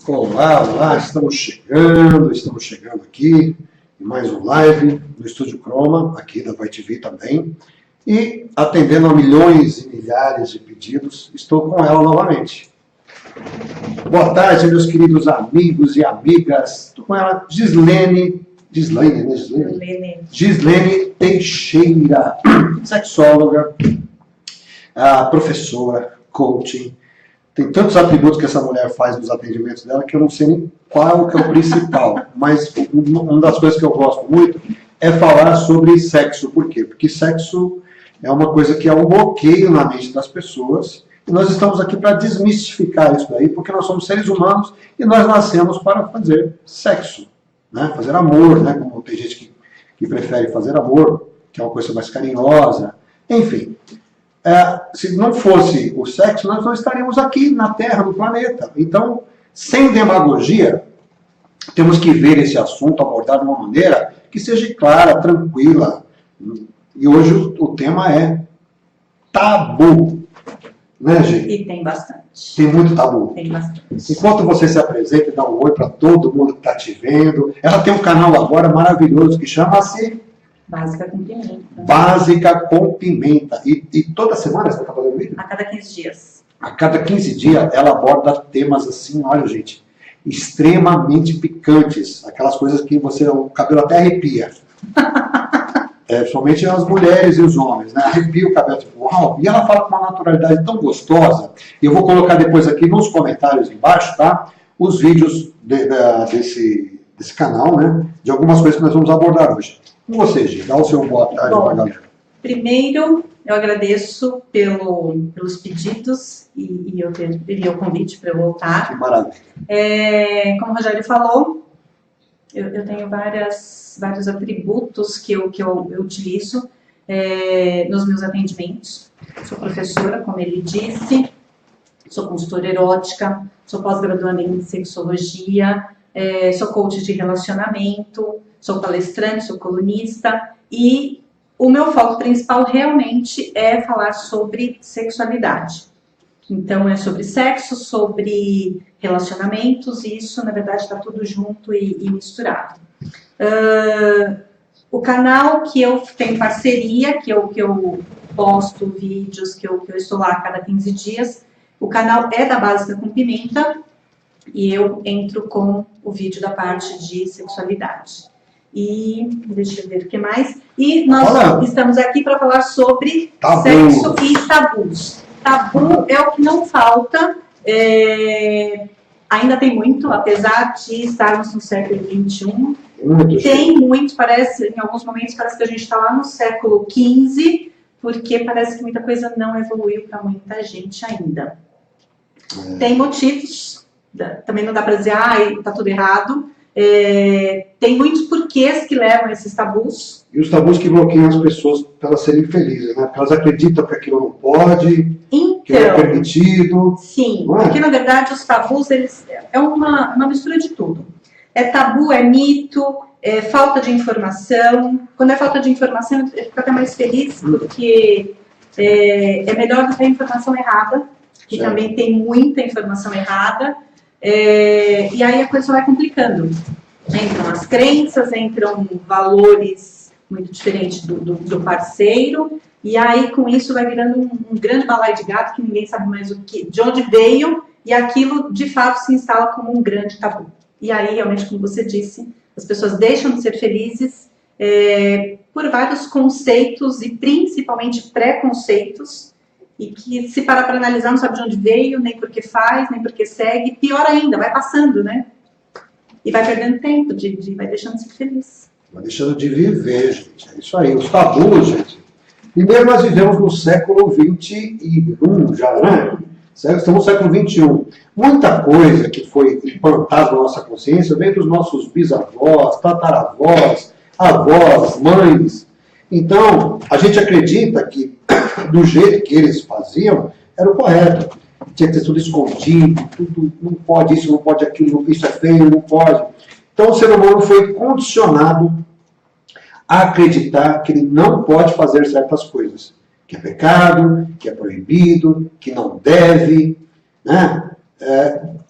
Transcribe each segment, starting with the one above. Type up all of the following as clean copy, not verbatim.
Olá, olá, estamos chegando aqui em mais um live no Estúdio Croma, aqui da Vai TV também, e atendendo a milhões e milhares de pedidos, estou com ela novamente. Boa tarde, meus queridos amigos e amigas, estou com ela, Gislene Teixeira, sexóloga, professora, coaching. Tem tantos atributos que essa mulher faz nos atendimentos dela que eu não sei nem qual que é o principal. Mas uma das coisas que eu gosto muito é falar sobre sexo. Por quê? Porque sexo é uma coisa que é um bloqueio na mente das pessoas. E nós estamos aqui para desmistificar isso daí, porque nós somos seres humanos e nós nascemos para fazer sexo, né? Fazer amor, né? Como tem gente que prefere fazer amor, que é uma coisa mais carinhosa. Enfim. Se não fosse o sexo, nós não estaríamos aqui na Terra, no planeta. Então, sem demagogia, temos que ver esse assunto abordado de uma maneira que seja clara, tranquila. E hoje o tema é tabu. Né, gente? E tem bastante. Tem muito tabu. Tem bastante. Enquanto você se apresenta e dá um oi para todo mundo que está te vendo, ela tem um canal agora maravilhoso que chama-se Básica com Pimenta. Básica com Pimenta. E toda semana você está fazendo vídeo? A cada 15 dias. A cada 15 dias ela aborda temas assim, olha gente, extremamente picantes. Aquelas coisas que o cabelo até arrepia. Principalmente as mulheres e os homens, né? Arrepia o cabelo, tipo, uau! E ela fala com uma naturalidade tão gostosa. E eu vou colocar depois aqui nos comentários embaixo, tá? Os vídeos desse canal, né? De algumas coisas que nós vamos abordar hoje. Com você, Gi, dá o seu boa tarde para a galera. Primeiro, eu agradeço pelos pedidos e o convite para eu voltar. Que maravilha. Como o Rogério falou, eu tenho vários atributos que eu utilizo nos meus atendimentos. Sou professora, como ele disse, sou consultora erótica, sou pós-graduanda em sexologia, sou coach de relacionamento, sou palestrante, sou colunista e o meu foco principal realmente é falar sobre sexualidade. Então é sobre sexo, sobre relacionamentos e isso na verdade está tudo junto e misturado. O canal que eu tenho parceria, que eu posto vídeos, que eu estou lá a cada 15 dias, o canal é da Básica com Pimenta e eu entro com o vídeo da parte de sexualidade. E deixa eu ver o que mais. E nós estamos aqui para falar sobre sexo e tabus. Tabu é o que não falta. Ainda tem muito, apesar de estarmos no século XXI. Tem muito, em alguns momentos parece que a gente está lá no século XV, porque parece que muita coisa não evoluiu para muita gente ainda. Tem motivos, também não dá para dizer, está tudo errado. Tem muitos porquês que levam a esses tabus. E os tabus que bloqueiam as pessoas para elas serem felizes, né? Porque elas acreditam que aquilo não pode, que não é permitido. Sim, porque na verdade os tabus é uma mistura de tudo. É tabu, é mito, é falta de informação. Quando é falta de informação, eu fico até mais feliz, porque é melhor do que a informação errada, que também tem muita informação errada. E aí a coisa só vai complicando. Entram as crenças, entram valores muito diferentes do parceiro, e aí com isso vai virando um grande balaio de gato que ninguém sabe mais de onde veio, e aquilo de fato se instala como um grande tabu. E aí, realmente, como você disse, as pessoas deixam de ser felizes por vários conceitos e principalmente preconceitos, e que se parar para analisar não sabe de onde veio, nem por que faz, nem por que segue. Pior ainda, vai passando, né? E vai perdendo tempo, vai deixando de ser feliz. Vai deixando de viver, gente. É isso aí. Os tabus, gente. Primeiro nós vivemos no século XXI já, né? Estamos no século XXI. Muita coisa que foi implantada na nossa consciência veio dos nossos bisavós, tataravós, avós, mães. Então, a gente acredita que do jeito que eles faziam era o correto. Tinha que ter tudo escondido, tudo, não pode isso, não pode aquilo, isso é feio, não pode. Então o ser humano foi condicionado a acreditar que ele não pode fazer certas coisas. Que é pecado, que é proibido, que não deve, né?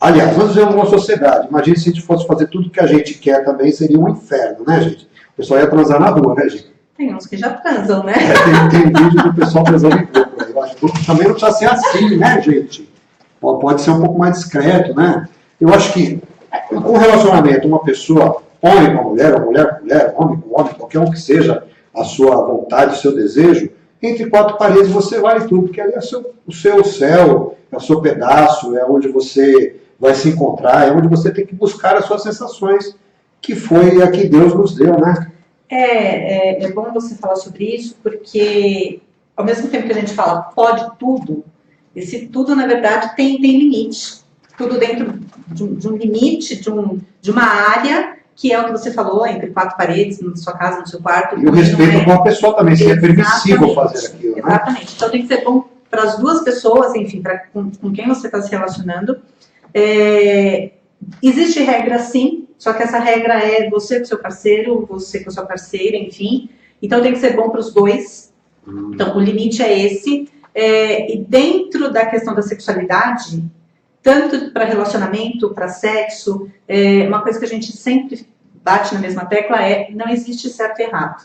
Aliás, nós vivemos uma sociedade. Imagina se a gente fosse fazer tudo que a gente quer também, seria um inferno, né, gente? O pessoal ia transar na rua, né, gente? Tem uns que já transam, né? Tem vídeo do pessoal transando em grupo. Eu acho que também não precisa ser assim, né, gente? Pode ser um pouco mais discreto, né? Eu acho que, com relacionamento, uma pessoa, homem com mulher, ou mulher com mulher, homem com homem, qualquer um que seja a sua vontade, o seu desejo, entre quatro paredes você vale tudo, porque ali é o seu céu, é o seu pedaço, é onde você vai se encontrar, é onde você tem que buscar as suas sensações, que foi a que Deus nos deu, né? É bom você falar sobre isso, porque ao mesmo tempo que a gente fala pode tudo, esse tudo, na verdade, tem limite. Tudo dentro de um limite, de uma área, que é o que você falou, entre quatro paredes, na sua casa, no seu quarto. E o respeito com a pessoa também, se é permissível fazer aquilo, né? Exatamente. Então tem que ser bom para as duas pessoas, enfim, com quem você está se relacionando. Existe regra, sim, só que essa regra é você com seu parceiro, você com a sua parceira, enfim. Então tem que ser bom para os dois. Então o limite é esse. E dentro da questão da sexualidade, tanto para relacionamento, para sexo, uma coisa que a gente sempre bate na mesma tecla não existe certo e errado.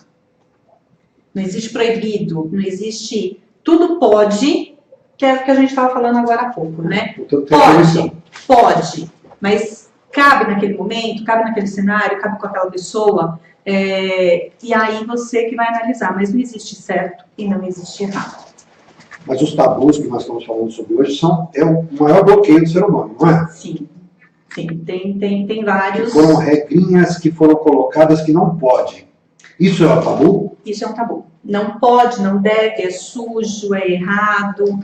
Não existe proibido, não existe... Tudo pode, que é o que a gente estava falando agora há pouco, né? Pode, mas cabe naquele momento, cabe naquele cenário, cabe com aquela pessoa, e aí você que vai analisar, mas não existe certo e não existe errado. Mas os tabus que nós estamos falando sobre hoje é o maior bloqueio do ser humano, não é? Sim, tem vários... Foram regrinhas que foram colocadas que não pode. Isso é um tabu? Isso é um tabu. Não pode, não deve, é sujo, é errado,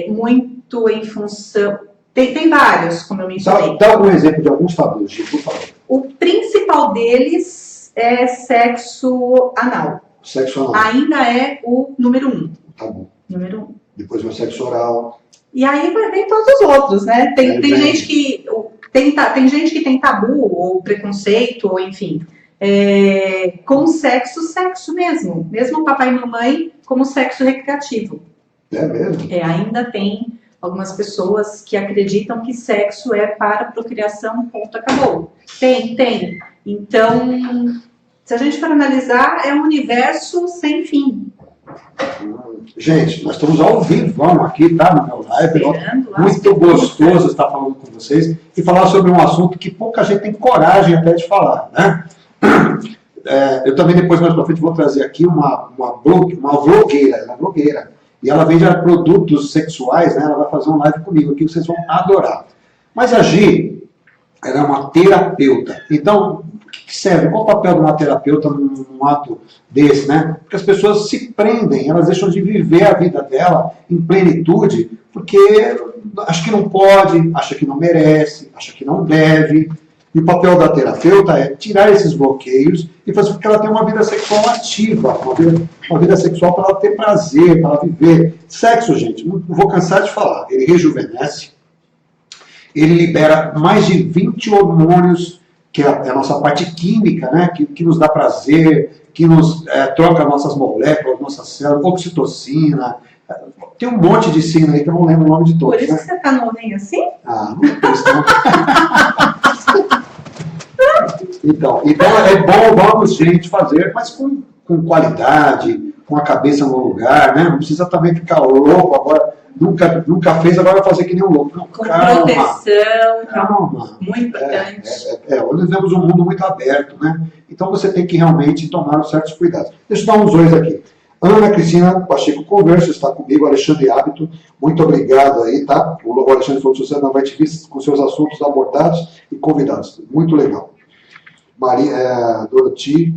muito em função... Tem vários, como eu mencionei. Dá algum exemplo de alguns tabus, Gil, por favor. O principal deles é sexo anal. Sexo anal. Ainda é o número 1. Tabu. Número 1. Depois vem o sexo oral. E aí vem todos os outros, né? Tem gente que tem tabu, ou preconceito, ou enfim, com sexo mesmo. Mesmo papai e mamãe como sexo recreativo. É mesmo? Ainda tem algumas pessoas que acreditam que sexo é para procriação, ponto, acabou. Tem. Então, se a gente for analisar, é um universo sem fim. Gente, nós estamos ao vivão aqui, tá? No meu live. Muito gostoso estar falando com vocês e falar sobre um assunto que pouca gente tem coragem até de falar, né? Eu também depois, mais pra frente, vou trazer aqui uma blogueira, ela é blogueira. E ela vende produtos sexuais, né? Ela vai fazer um live comigo aqui, vocês vão adorar. Mas a Gi, ela é uma terapeuta. Então, o que serve? Qual o papel de uma terapeuta num ato desse, né? Porque as pessoas se prendem, elas deixam de viver a vida dela em plenitude, porque acha que não pode, acha que não merece, acha que não deve. E o papel da terapeuta é tirar esses bloqueios e fazer com que ela tenha uma vida sexual ativa, uma vida sexual para ela ter prazer, para ela viver. Sexo, gente, não vou cansar de falar, ele rejuvenesce, ele libera mais de 20 hormônios, que é a nossa parte química, né, que nos dá prazer, que nos troca nossas moléculas, nossas células, oxitocina. Tem um monte de signo aí que eu não lembro o nome de todos. Por isso que você tá novinho assim? Não é por isso não. Então é bom, vamos, gente, fazer, mas com qualidade, com a cabeça no lugar, né? Não precisa também ficar louco agora. Nunca fez, agora vai fazer que nem um louco. Não, com proteção, calma. Muito importante. Hoje vivemos um mundo muito aberto, né? Então você tem que realmente tomar certos cuidados. Deixa eu dar uns dois aqui. Ana Cristina Pacheco Converso está comigo, Alexandre Hábito, muito obrigado aí, tá? O Alexandre falou que você não vai te vir com seus assuntos abordados e convidados. Muito legal. Dorothy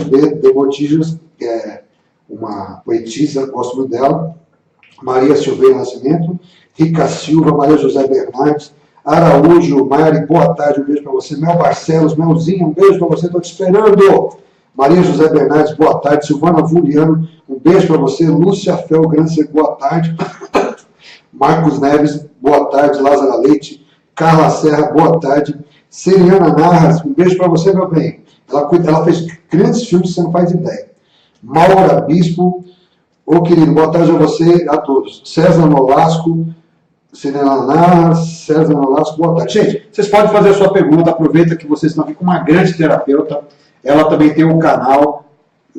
B. de Botijas, que é uma poetisa, gosto muito dela. Maria Silveira Nascimento, Rica Silva, Maria José Bernardes, Araújo, Mari, boa tarde, um beijo para você. Mel Barcelos, Melzinha, um beijo para você, estou te esperando. Maria José Bernardes, boa tarde. Silvana Vuliano, um beijo para você. Lúcia Felgrancer, boa tarde. Marcos Neves, boa tarde. Lázara Leite, Carla Serra, boa tarde. Seriana Narras, um beijo para você, meu bem. Ela fez grandes filmes, você não faz ideia. Maura Bispo, querido, boa tarde a você, a todos. César Nolasco, Cirelaná, César Nolasco, boa tarde. Gente, vocês podem fazer a sua pergunta, aproveita que vocês estão aqui com uma grande terapeuta. Ela também tem um canal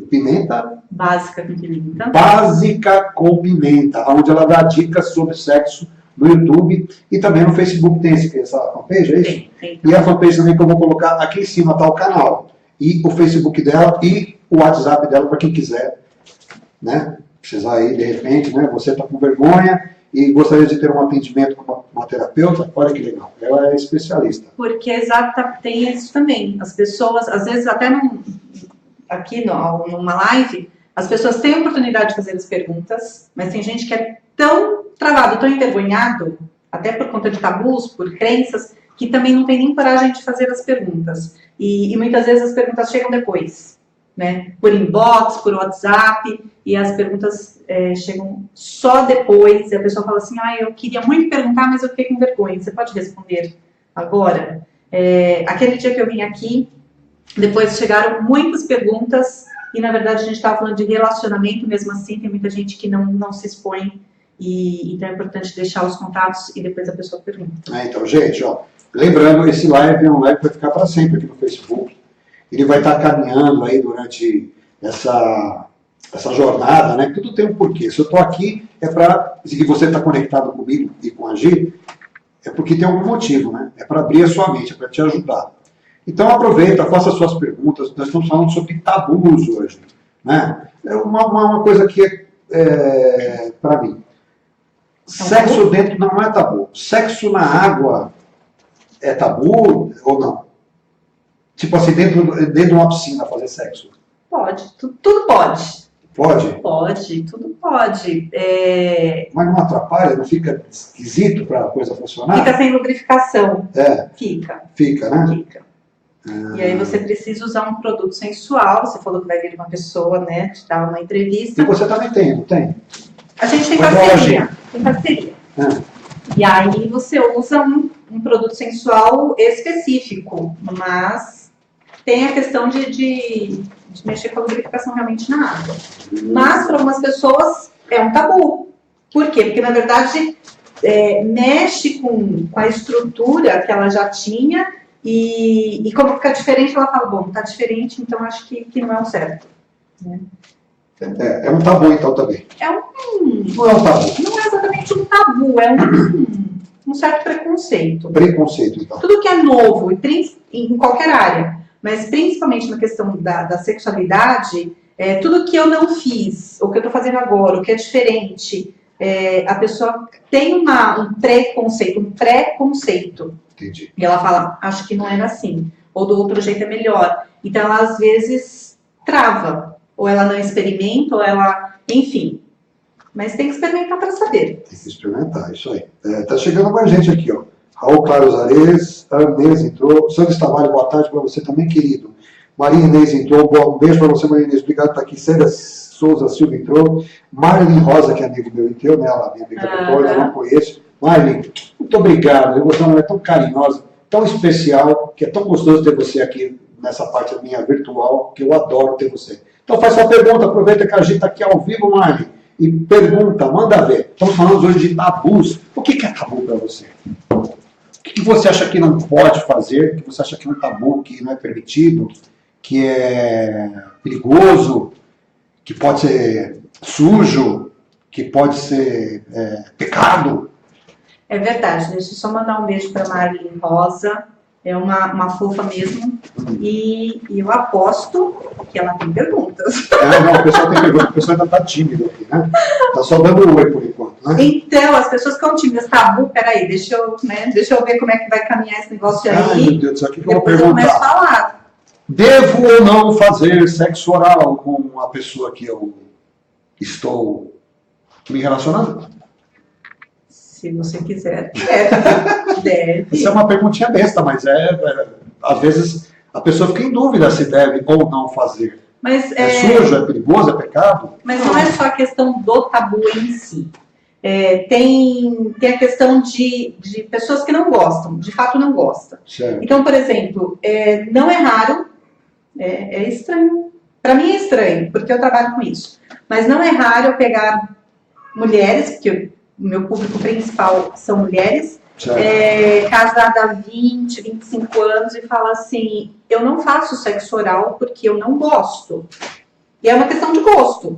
Pimenta? Básica com Pimenta. Básica com Pimenta, onde ela dá dicas sobre sexo no YouTube e também no Facebook. Tem essa fanpage, é isso? Tem. E a fanpage também que eu vou colocar aqui em cima, tá o canal. E o Facebook dela e o WhatsApp dela para quem quiser, né? Precisar ir de repente, né? Você está com vergonha e gostaria de ter um atendimento com uma terapeuta, olha que legal, ela é especialista. Porque tem isso também. As pessoas, às vezes, até aqui numa live, as pessoas têm a oportunidade de fazer as perguntas, mas tem gente que é tão travado, tão envergonhado, até por conta de tabus, por crenças, que também não tem nem coragem de fazer as perguntas. E muitas vezes as perguntas chegam depois, né? Por inbox, por WhatsApp, e as perguntas chegam só depois, e a pessoa fala assim, eu queria muito perguntar, mas eu fiquei com vergonha. Você pode responder agora? Aquele dia que eu vim aqui, depois chegaram muitas perguntas, e na verdade a gente estava falando de relacionamento, mesmo assim, tem muita gente que não se expõe, então é importante deixar os contatos e depois a pessoa pergunta. Então, gente, lembrando, esse live é um live que vai ficar para sempre aqui no Facebook. Ele vai estar caminhando aí durante essa jornada, né? Tudo tem um porquê. Se eu estou aqui, e você está conectado comigo e com a Gi, é porque tem algum motivo, né? É para abrir a sua mente, é para te ajudar. Então aproveita, faça suas perguntas. Nós estamos falando sobre tabus hoje, né? É uma coisa que para mim, sexo dentro não é tabu. Sexo na água é tabu ou não? Tipo assim, dentro de uma piscina fazer sexo? Pode, tudo pode. Pode? Pode, tudo pode. Mas não atrapalha? Não fica esquisito para a coisa funcionar? Fica sem lubrificação. Fica, né? Fica. E aí você precisa usar um produto sensual. Você falou que vai vir uma pessoa, né, te dar uma entrevista. E você também tem, não tem? A gente tem parceria. E aí você usa um produto sensual específico, mas tem a questão de mexer com a lubrificação realmente na água. Mas para algumas pessoas é um tabu. Por quê? Porque na verdade mexe com a estrutura que ela já tinha e como fica diferente, ela fala, bom, tá diferente, então acho que não é o certo. Né? É um tabu então também. Não é um tabu. Não é exatamente um tabu, é um certo preconceito. Preconceito, então. Tudo que é novo, em qualquer área, mas principalmente na questão da sexualidade, tudo que eu não fiz, o que eu estou fazendo agora, o que é diferente, a pessoa tem um pré-conceito. Entendi. E ela fala, acho que não era assim, ou do outro jeito é melhor. Então ela às vezes trava, ou ela não experimenta, ou ela, enfim. Mas tem que experimentar para saber. Tem que experimentar, isso aí. Tá chegando mais gente aqui, ó. Raul Carlos Ares, a Inês entrou. Santos Tavares, boa tarde para você também, querido. Maria Inês entrou, um beijo para você, Maria Inês, obrigado por estar aqui. Célia Souza Silva entrou. Marlene Rosa, que é amigo meu, entrou, né? Ela, minha amiga católica, eu não conheço. Marlene, muito obrigado. Você é uma mulher tão carinhosa, tão especial, que é tão gostoso ter você aqui nessa parte minha virtual, que eu adoro ter você. Então faz sua pergunta, aproveita que a gente está aqui ao vivo, Marlene, e pergunta, manda ver. Estamos falando hoje de tabus. O que é tabu para você? O que você acha que não pode fazer, que você acha que é um tabu, que não é permitido, que é perigoso, que pode ser sujo, que pode ser pecado? É verdade, deixa eu só mandar um beijo para Marlene Rosa, é uma fofa mesmo, e eu aposto que ela tem perguntas. Não, o pessoal tem perguntas, o pessoal ainda está tímido aqui, né? Está só dando um oi por enquanto, né? Então, as pessoas ficam tímidas, tabu, peraí, deixa eu ver como é que vai caminhar esse negócio aí. Ai, meu Deus do céu, o que eu vou Depois perguntar? eu começo a falar. Devo ou não fazer sexo oral com a pessoa que eu estou me relacionando? Se você quiser, deve. Isso é uma perguntinha besta, mas às vezes a pessoa fica em dúvida se deve ou não fazer. Mas, sujo, é perigoso, é pecado? Mas não é só a questão do tabu em si. Tem a questão de pessoas que não gostam, de fato não gostam. Certo. Então, por exemplo, não é raro, é estranho. Para mim é estranho, porque eu trabalho com isso. Mas não é raro eu pegar mulheres, porque meu público principal são mulheres, Certo. casada há 20, 25 anos e fala assim, eu não faço sexo oral porque eu não gosto. E é uma questão de gosto.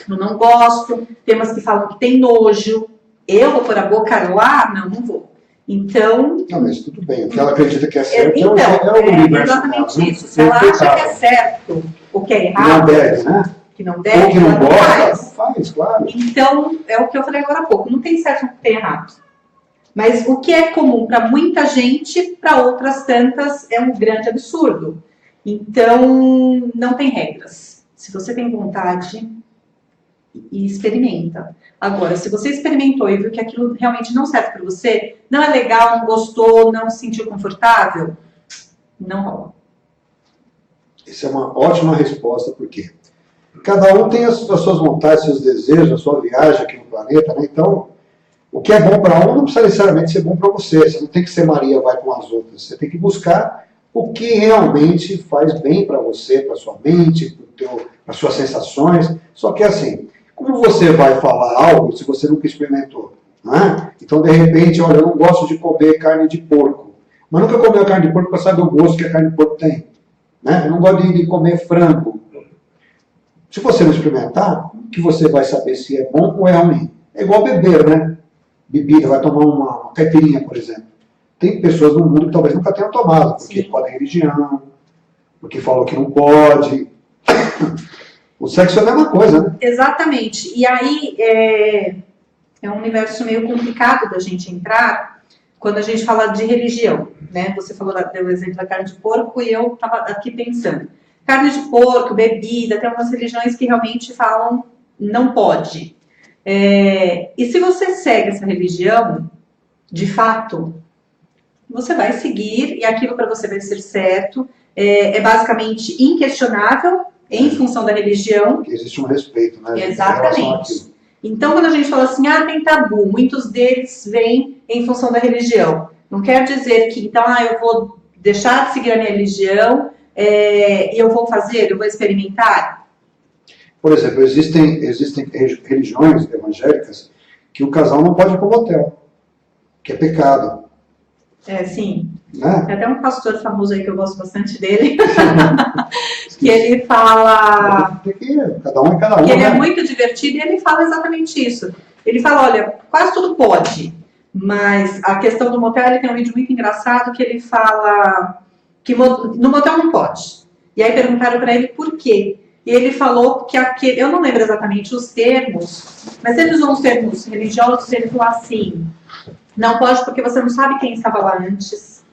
Eu não gosto, tem umas que falam que tem nojo, eu vou pôr a boca lá? Não, não vou. Então... Não, mas tudo bem, o que ela acredita que é certo então, universo exatamente dela, né? isso. Se ela acha que é certo ou que é Que não errado, deve, né? que não deve, Ou que não ela gosta, faz, claro. Então, é o que eu falei agora há pouco, não tem certo e não tem errado. Mas o que é comum para muita gente, para outras tantas, é um grande absurdo. Então, não tem regras. Se você tem vontade, experimenta. Agora, se você experimentou e viu que aquilo realmente não serve para você, não é legal, não gostou, não se sentiu confortável, não rola. Essa é uma ótima resposta, porque cada um tem as suas vontades, seus desejos, a sua viagem aqui no planeta, né? Então, o que é bom para um não precisa necessariamente ser bom para você. Você não tem que ser Maria vai com as outras. Você tem que buscar o que realmente faz bem para você, para sua mente, para suas sensações. Só que assim, como você vai falar algo se você nunca experimentou? Né? Então, de repente, olha, eu não gosto de comer carne de porco. Mas nunca comeu carne de porco para saber o gosto que a carne de porco tem. Né? Eu não gosto de comer frango. Se você não experimentar, que você vai saber se é bom ou é ruim. É igual beber, né? Bebida, vai tomar uma caipirinha, por exemplo. Tem pessoas no mundo que talvez nunca tenham tomado, porque podem religião, porque falou que não pode. O sexo é a mesma coisa, né? Exatamente. E aí é um universo meio complicado da gente entrar quando a gente fala de religião, né? Você falou deu o exemplo da carne de porco e eu estava aqui pensando. Carne de porco, bebida, tem algumas religiões que realmente falam não pode. E se você segue essa religião, de fato, você vai seguir e aquilo para você vai ser certo. É basicamente inquestionável em função da religião. Que existe um respeito, né? Exatamente. Então, quando a gente fala assim, tem tabu, muitos deles vêm em função da religião. Não quer dizer que, então, eu vou deixar de seguir a minha religião e eu vou fazer, eu vou experimentar. Por exemplo, existem religiões evangélicas que o casal não pode ir para o motel, que é pecado. Sim. Né? Tem até um pastor famoso aí que eu gosto bastante dele, que ele fala... Cada um é cada um. Que ele né? é muito divertido e ele fala exatamente isso. Ele fala, olha, quase tudo pode, mas a questão do motel, ele tem um vídeo muito engraçado que ele fala que no motel não pode. E aí perguntaram para ele por quê. E ele falou que eu não lembro exatamente os termos, mas ele usou os termos religiosos, ele falou assim, não pode porque você não sabe quem estava lá antes,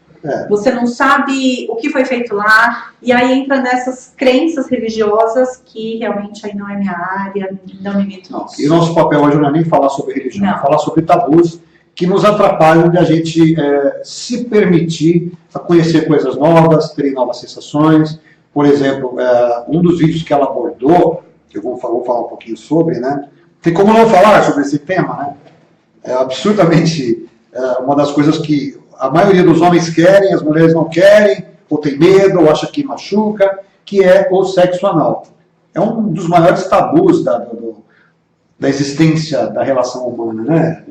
você não sabe o que foi feito lá, e aí entra nessas crenças religiosas que realmente aí não é minha área, não me meto nisso. E o nosso papel hoje não é nem falar sobre religião, é falar sobre tabus que nos atrapalham de a gente se permitir a conhecer coisas novas, ter novas sensações. Por exemplo, um dos vídeos que ela abordou, que eu vou falar um pouquinho sobre, né? Tem como não falar sobre esse tema, né? É absurdamente uma das coisas que a maioria dos homens querem, as mulheres não querem, ou tem medo, ou acha que machuca, que é o sexo anal. É um dos maiores tabus da existência da relação humana, né,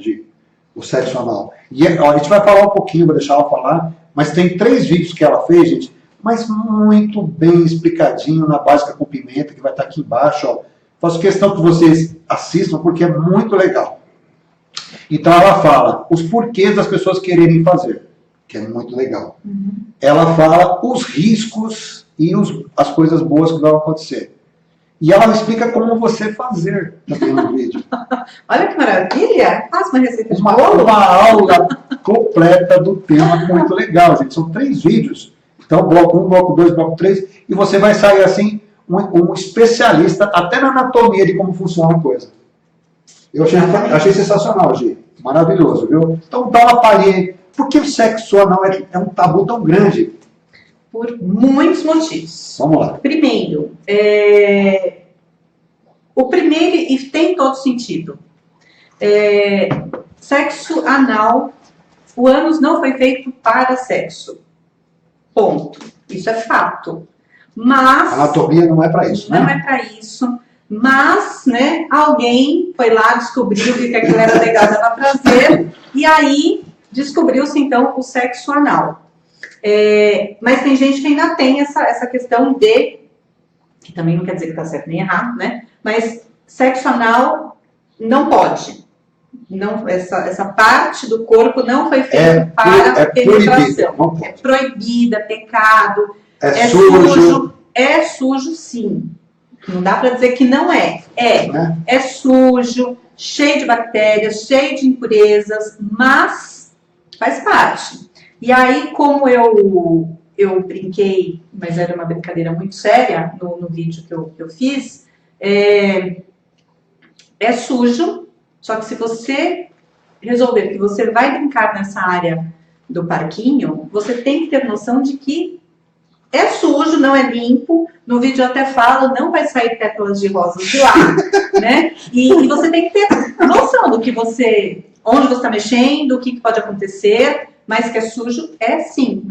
o sexo anal. E a gente vai falar um pouquinho, vou deixar ela falar, mas tem 3 vídeos que ela fez, gente, mas muito bem explicadinho na Básica com Pimenta, que vai estar aqui embaixo. Ó. Faço questão que vocês assistam, porque é muito legal. Então ela fala os porquês das pessoas quererem fazer, que é muito legal. Uhum. Ela fala os riscos e as coisas boas que vão acontecer. E ela explica como você fazer também no vídeo. Olha que maravilha! Faz uma receita de bolo. Uma aula completa do tema, muito legal, gente. São 3 vídeos. Então, bloco 1, bloco 2, bloco 3, e você vai sair assim, um especialista até na anatomia de como funciona a coisa. Eu achei sensacional, Gi. Maravilhoso, viu? Então dá uma palhinha. Por que o sexo anal é um tabu tão grande? Por muitos motivos. Vamos lá. Primeiro, o primeiro, e tem todo sentido, sexo anal, o ânus não foi feito para sexo. Ponto. Isso é fato. Mas... A anatomia não é para isso, né? Não é para isso. Mas, né, alguém foi lá, descobriu que aquilo era legal, dava prazer, e aí descobriu-se, então, o sexo anal. Mas tem gente que ainda tem essa questão de, que também não quer dizer que está certo nem errado, né? Mas sexo anal não pode. Não, essa parte do corpo não foi feita para penetração. É proibida, é pecado, é sujo. É sujo, sim. Não dá para dizer que não é. É sujo, cheio de bactérias, cheio de impurezas, mas faz parte. E aí, como eu brinquei, mas era uma brincadeira muito séria no vídeo que eu fiz, é sujo, só que se você resolver que você vai brincar nessa área do parquinho, você tem que ter noção de que é sujo, não é limpo. No vídeo eu até falo, não vai sair pétalas de rosas de lá, né? E você tem que ter noção do que onde você está mexendo, o que pode acontecer, mas que é sujo, é sim,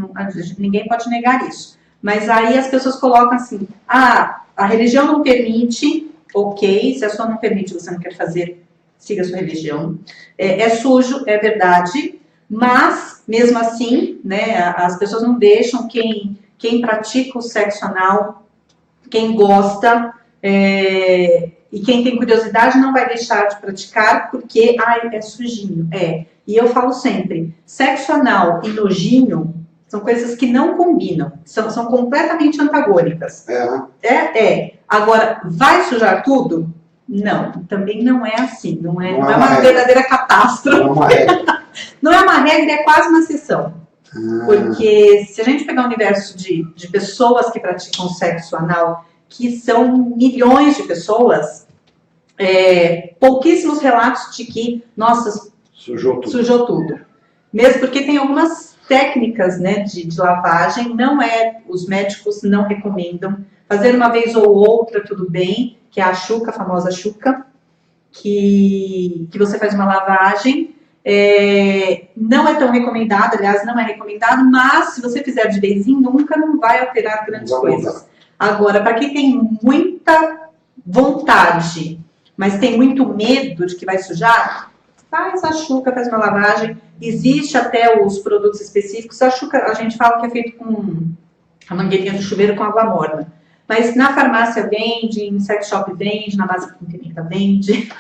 ninguém pode negar isso. Mas aí as pessoas colocam assim, a religião não permite, ok, se a sua não permite, você não quer fazer, siga a sua religião. É sujo, é verdade, mas mesmo assim, né, as pessoas não deixam quem pratica o sexo anal, quem gosta e quem tem curiosidade não vai deixar de praticar porque é sujinho. E eu falo sempre, sexo anal e nojinho são coisas que não combinam, são completamente antagônicas. Agora, vai sujar tudo? Não, também não é assim, não é uma verdadeira catástrofe. Não é uma regra, é quase uma exceção. Porque se a gente pegar o universo de pessoas que praticam sexo anal, que são milhões de pessoas, pouquíssimos relatos de que, nossa, sujou tudo. Mesmo porque tem algumas técnicas, né, de lavagem, os médicos não recomendam. Fazer uma vez ou outra, tudo bem, que é a chuca, a famosa chuca, que você faz uma lavagem. Não é tão recomendado, aliás, não é recomendado, mas se você fizer de vez em nunca, não vai alterar grandes coisas. Agora, para quem tem muita vontade, mas tem muito medo de que vai sujar, faz a chuca, faz uma lavagem. Existe até os produtos específicos. A chuca, a gente fala que é feito com a mangueirinha do chuveiro com água morna. Mas na farmácia vende, em sex shop vende, na base clínica vende.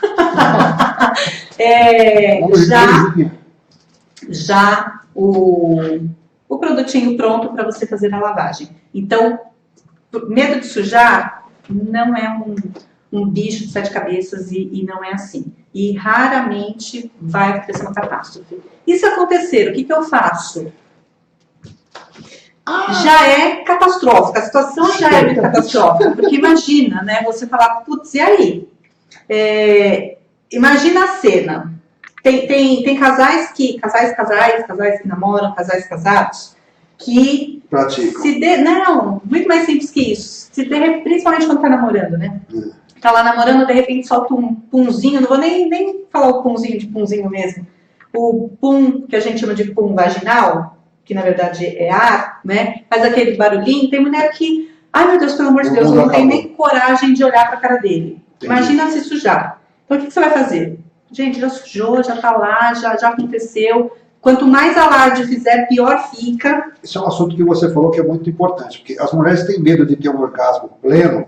Já o produtinho pronto para você fazer a lavagem. Então, medo de sujar não é um bicho de 7 cabeças e não é assim. E raramente vai acontecer uma catástrofe. E se acontecer, o que eu faço? Já é catastrófica, a situação já é muito catastrófica, porque imagina, né, você falar, putz, e aí? Imagina a cena, tem casais que namoram, casais casados, que praticam. Não, muito mais simples que isso, principalmente quando tá namorando, né? Tá lá namorando, de repente solta um punzinho, não vou nem falar o punzinho de punzinho mesmo, o pum, que a gente chama de pum vaginal, que na verdade é ar, né? Faz aquele barulhinho. Tem mulher que, ai meu Deus, pelo amor de Deus, eu não tenho nem coragem de olhar para a cara dele. Imagina se sujar. Então o que você vai fazer? Gente, já sujou, já tá lá, já aconteceu. Quanto mais alarde fizer, pior fica. Esse é um assunto que você falou que é muito importante, porque as mulheres têm medo de ter um orgasmo pleno,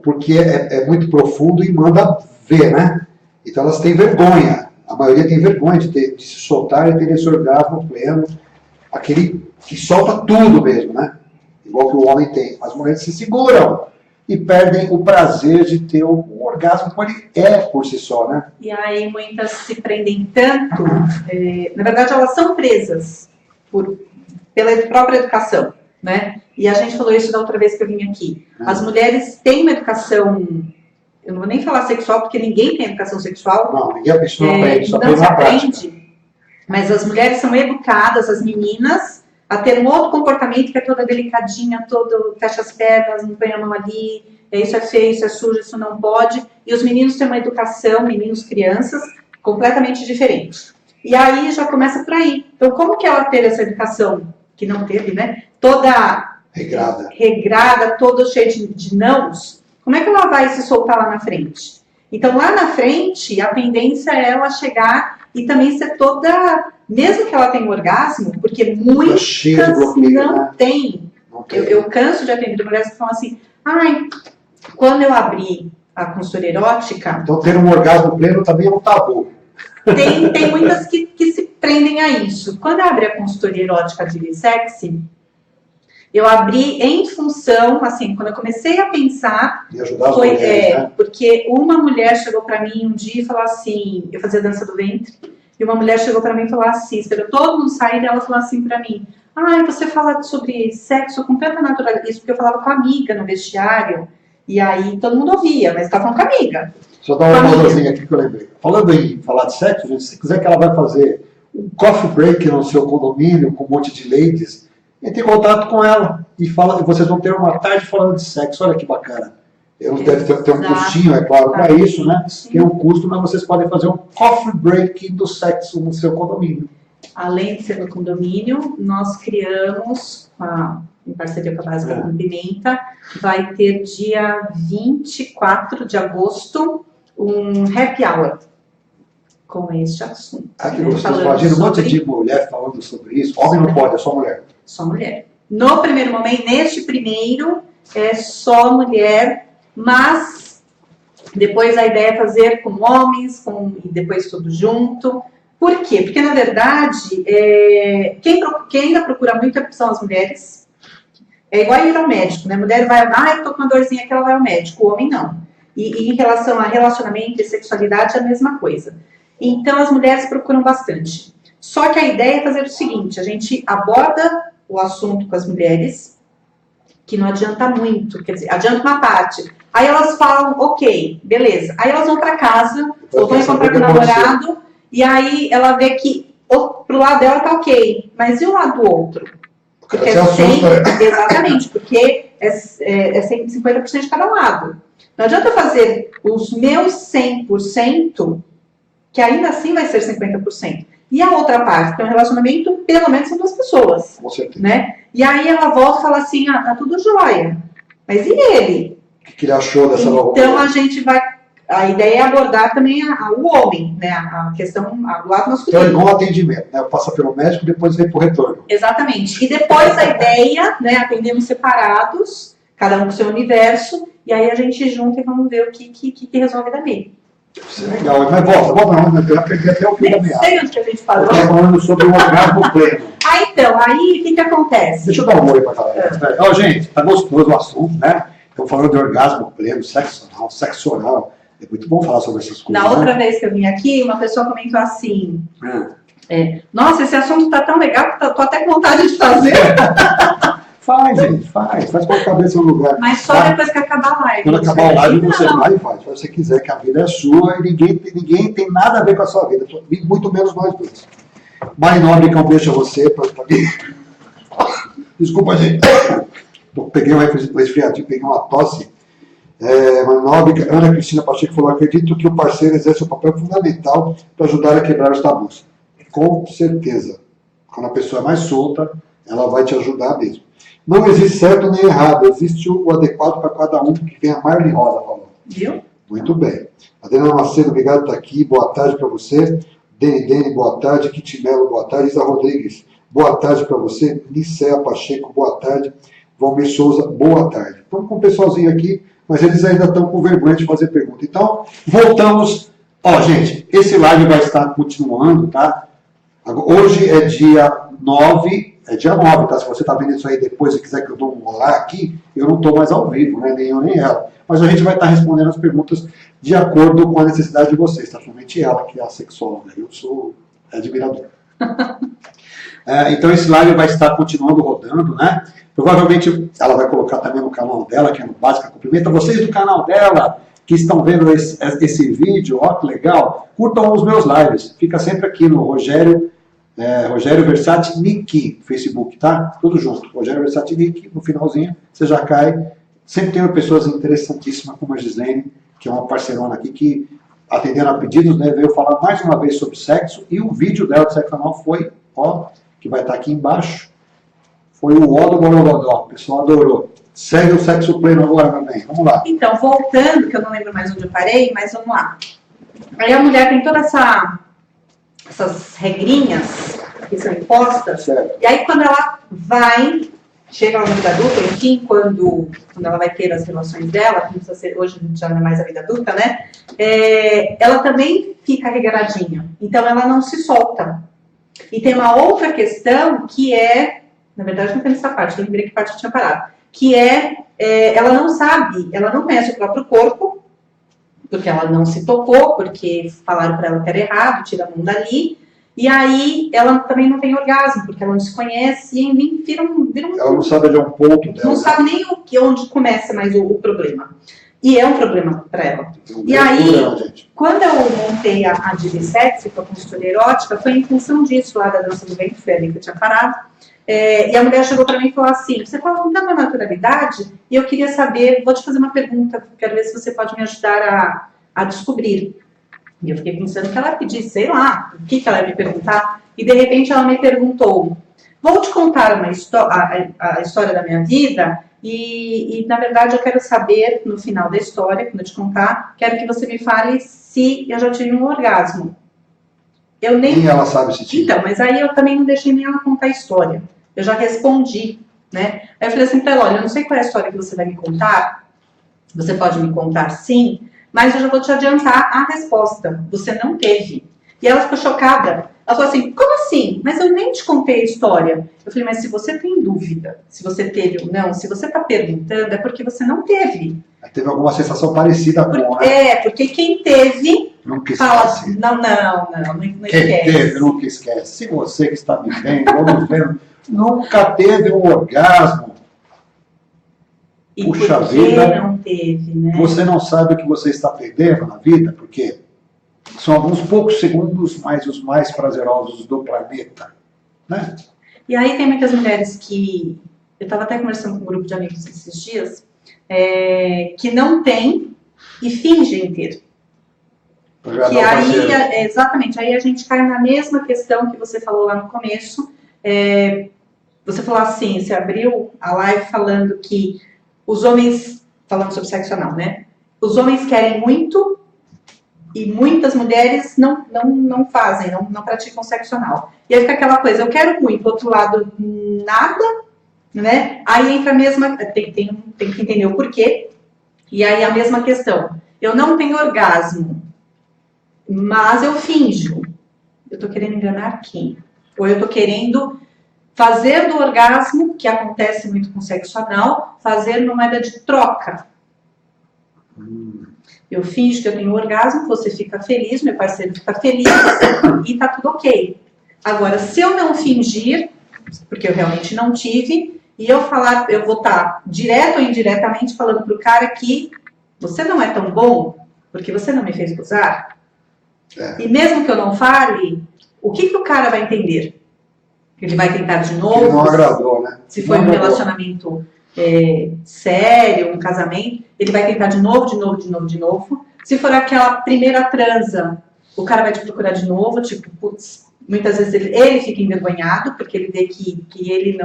porque é muito profundo e manda ver, né? Então elas têm vergonha. A maioria tem vergonha de se soltar e ter esse orgasmo pleno. Aquele que solta tudo mesmo, né? Igual que o homem tem. As mulheres se seguram e perdem o prazer de ter o orgasmo como ele é por si só, né? E aí muitas se prendem tanto, na verdade elas são presas pela própria educação, né? E a gente falou isso da outra vez que eu vim aqui. As mulheres têm uma educação, eu não vou nem falar sexual, porque ninguém tem educação sexual. Não, ninguém aprende, só não se aprende. Mas as mulheres são educadas, as meninas, a ter um outro comportamento que é toda delicadinha, todo fecha as pernas, não põe a mão ali, isso é feio, isso é sujo, isso não pode. E os meninos têm uma educação, meninos, crianças, completamente diferente. E aí já começa por aí. Então, como que ela ter essa educação, que não teve, né? Toda regrada, toda cheia de nãos, como é que ela vai se soltar lá na frente? Então, lá na frente, a tendência é ela chegar e também ser toda, mesmo que ela tenha um orgasmo, porque muitas não têm. Eu canso de atender mulheres que falam assim, ai, quando eu abri a consultoria erótica... Então, ter um orgasmo pleno também é um tabu. Tem muitas que se prendem a isso. Quando eu abri a consultoria erótica de sexy, eu abri em função, assim, quando eu comecei a pensar, e ajudar as mulheres, né? Porque uma mulher chegou para mim um dia e falou assim, eu fazia dança do ventre, e uma mulher chegou para mim e falou assim, esperou todo mundo sair, e ela falou assim para mim, ai, você fala sobre sexo com tanta naturalidade, isso porque eu falava com a amiga no vestiário, e aí todo mundo ouvia, mas estava falando com a amiga. Deixa eu dar uma pausazinha aqui que eu lembrei. Falando em falar de sexo, gente, se quiser que ela vai fazer um coffee break no seu condomínio com um monte de ladies, entre em contato com ela e vocês vão ter uma tarde falando de sexo. Olha que bacana. Deve ter um custinho, é claro, para isso, né? Tem um custo, mas vocês podem fazer um coffee break do sexo no seu condomínio. Além de ser no condomínio, nós criamos, em parceria com a Básica com Pimenta, vai ter dia 24 de agosto um happy hour com este assunto. Que gostoso. Imagina um monte de mulher falando sobre isso. Homem não pode, é só mulher. Só mulher. No primeiro momento, neste primeiro, é só mulher, mas depois a ideia é fazer com homens, e depois tudo junto. Por quê? Porque, na verdade, quem ainda procura muito são as mulheres. É igual ir ao médico, né? A mulher vai, eu tô com uma dorzinha aqui, ela vai ao médico. O homem não. E em relação a relacionamento e sexualidade, é a mesma coisa. Então, as mulheres procuram bastante. Só que a ideia é fazer o seguinte, a gente aborda o assunto com as mulheres, que não adianta muito, quer dizer, adianta uma parte. Aí elas falam, ok, beleza. Aí elas vão para casa, ou vão encontrar com o namorado, e aí ela vê que pro lado dela tá ok, mas e o lado do outro? Porque exatamente, porque é 50% de cada lado. Não adianta fazer os meus 100%, que ainda assim vai ser 50%. E a outra parte, que é um relacionamento, pelo menos são duas pessoas. Com certeza. Né? E aí ela volta e fala assim, tá tudo jóia. Mas e ele? O que ele achou dessa nova mulher? Então a gente vai... A ideia é abordar também o homem, né? A questão do lado masculino. Então é igual atendimento, né? Passa pelo médico e depois vem pro retorno. Exatamente. E depois a ideia, né? Atendemos separados, cada um com seu universo, e aí a gente junta e vamos ver o que resolve dali. Isso é legal, mas volta, eu aprendi até o fim da meada. Sei onde que a gente falou. Eu estava falando sobre o orgasmo pleno. Então, aí o que acontece? Deixa eu dar um oi pra galera. Gente, tá gostoso o assunto, né? Estamos falando de orgasmo pleno, sexo oral. É muito bom falar sobre essas coisas. Na outra vez que eu vim aqui, uma pessoa comentou assim, nossa, esse assunto tá tão legal que tô até com vontade de fazer. Faz, gente, faz com a cabeça no lugar. Mas só depois que acabar a live. Quando acabar a live, você vai e faz. Se você quiser, que a vida é sua e ninguém tem nada a ver com a sua vida. Muito menos nós dois. Mari Nobre, que um beijo a você. Desculpa, gente. Eu peguei um resfriadinho, peguei uma tosse. Mari Nobre, Ana Cristina Pacheco falou, acredito que o parceiro exerce um papel fundamental para ajudar a quebrar os tabus. Com certeza. Quando a pessoa é mais solta, ela vai te ajudar mesmo. Não existe certo nem errado, existe o adequado para cada um, que vem a Marli Rosa falando. Viu? Muito bem. Adriana Macedo, obrigado por estar aqui, boa tarde para você. Deni, boa tarde. Kitty Mello, boa tarde. Isa Rodrigues, boa tarde para você. Nicéa Pacheco, boa tarde. Valmir Souza, boa tarde. Estamos com um pessoalzinho aqui, mas eles ainda estão com vergonha de fazer pergunta. Então, voltamos. Gente, esse live vai estar continuando, tá? Hoje é dia 9, tá? Se você está vendo isso aí depois e quiser que eu dou um olá aqui, eu não estou mais ao vivo, né? Nem eu nem ela. Mas a gente vai estar respondendo as perguntas de acordo com a necessidade de vocês, tá? Somente ela, que é a sexóloga. Eu sou admirador. Então esse live vai estar continuando rodando, né? Provavelmente ela vai colocar também no canal dela, que é no Básica com Pimenta. Vocês do canal dela, que estão vendo esse vídeo, ó que legal, curtam os meus lives. Fica sempre aqui no Rogério Versace Nick, Facebook, tá? Tudo junto. Rogério Versace Nick, no finalzinho, você já cai. Sempre tenho pessoas interessantíssimas como a Gislene, que é uma parceirona aqui, que atendendo a pedidos, né, veio falar mais uma vez sobre sexo, e o vídeo dela do sexo anal foi, que vai estar aqui embaixo, foi o ó do Borogodó. O pessoal adorou. Segue o sexo pleno agora também. Vamos lá. Então, voltando, que eu não lembro mais onde eu parei, mas vamos lá. Aí a mulher tem todas essas regrinhas que são impostas, Certo. e aí quando ela vai, chega na vida adulta, enfim, quando ela vai ter as relações dela, que não precisa ser, hoje já não é mais a vida adulta, né? Ela também fica regradinha, então ela não se solta. E tem uma outra questão que é, na verdade não tem essa parte, eu lembrei que parte eu tinha parado, que ela não sabe, ela não conhece o próprio corpo, porque ela não se tocou, porque falaram para ela que era errado, tira a mão dali, e aí ela também não tem orgasmo, porque ela não se conhece, e enfim, vira um... Ela não sabe onde é um ponto dela. Não sabe nem onde começa mais o problema. E é um problema para ela. E aí, quando eu montei a Divissex, que foi a consultoria erótica, foi em função disso, lá da dança do ventre, foi ali que eu tinha parado. E a mulher chegou para mim e falou assim, você fala com tanta naturalidade, e eu queria saber, vou te fazer uma pergunta, quero ver se você pode me ajudar a descobrir. E eu fiquei pensando que ela ia pedir, sei lá, o que ela ia me perguntar, e de repente ela me perguntou, vou te contar a história da minha vida, e na verdade eu quero saber, no final da história, quando eu te contar, quero que você me fale se eu já tive um orgasmo. Nem ela sabe se tinha. Então, mas aí eu também não deixei nem ela contar a história. Eu já respondi, né? Aí eu falei assim para ela, olha, eu não sei qual é a história que você vai me contar, você pode me contar sim, mas eu já vou te adiantar a resposta. Você não teve. E ela ficou chocada. Ela falou assim, como assim? Mas eu nem te contei a história. Eu falei, mas se você tem dúvida, se você teve ou não, se você está perguntando, é porque você não teve. Teve alguma sensação parecida com, né? Porque quem teve... Nunca fala, esquece. não Quem teve, nunca esquece. Se você que está me vendo, ou nos vendo, nunca teve um orgasmo. E puxa por que vida, não teve, né? Você não sabe o que você está perdendo na vida, porque são alguns poucos segundos, mas os mais prazerosos do planeta, né? E aí tem muitas mulheres que... Eu estava até conversando com um grupo de amigos esses dias, que não tem e fingem ter. Que aí, exatamente, aí a gente cai na mesma questão que você falou lá no começo. Você falou assim, você abriu a live falando que os homens, falando sobre sexo anal, né? Os homens querem muito e muitas mulheres não fazem, não praticam sexo anal. E aí fica aquela coisa, eu quero muito, do outro lado, nada, né? Aí entra a mesma, tem que entender o porquê. E aí a mesma questão, eu não tenho orgasmo, mas eu finjo. Eu tô querendo enganar quem? Ou eu tô querendo fazer do orgasmo, que acontece muito com sexo anal, fazer uma moeda de troca. Eu finjo que eu tenho orgasmo, você fica feliz, meu parceiro fica feliz e tá tudo ok. Agora, se eu não fingir, porque eu realmente não tive, e eu falar, eu vou estar direto ou indiretamente falando pro cara que você não é tão bom, porque você não me fez gozar. E mesmo que eu não fale, o que o cara vai entender? Ele vai tentar de novo? Ele não agradou, né? Se foi um relacionamento sério, um casamento, ele vai tentar de novo. Se for aquela primeira transa, o cara vai te procurar de novo, tipo, putz, muitas vezes ele fica envergonhado, porque ele vê que ele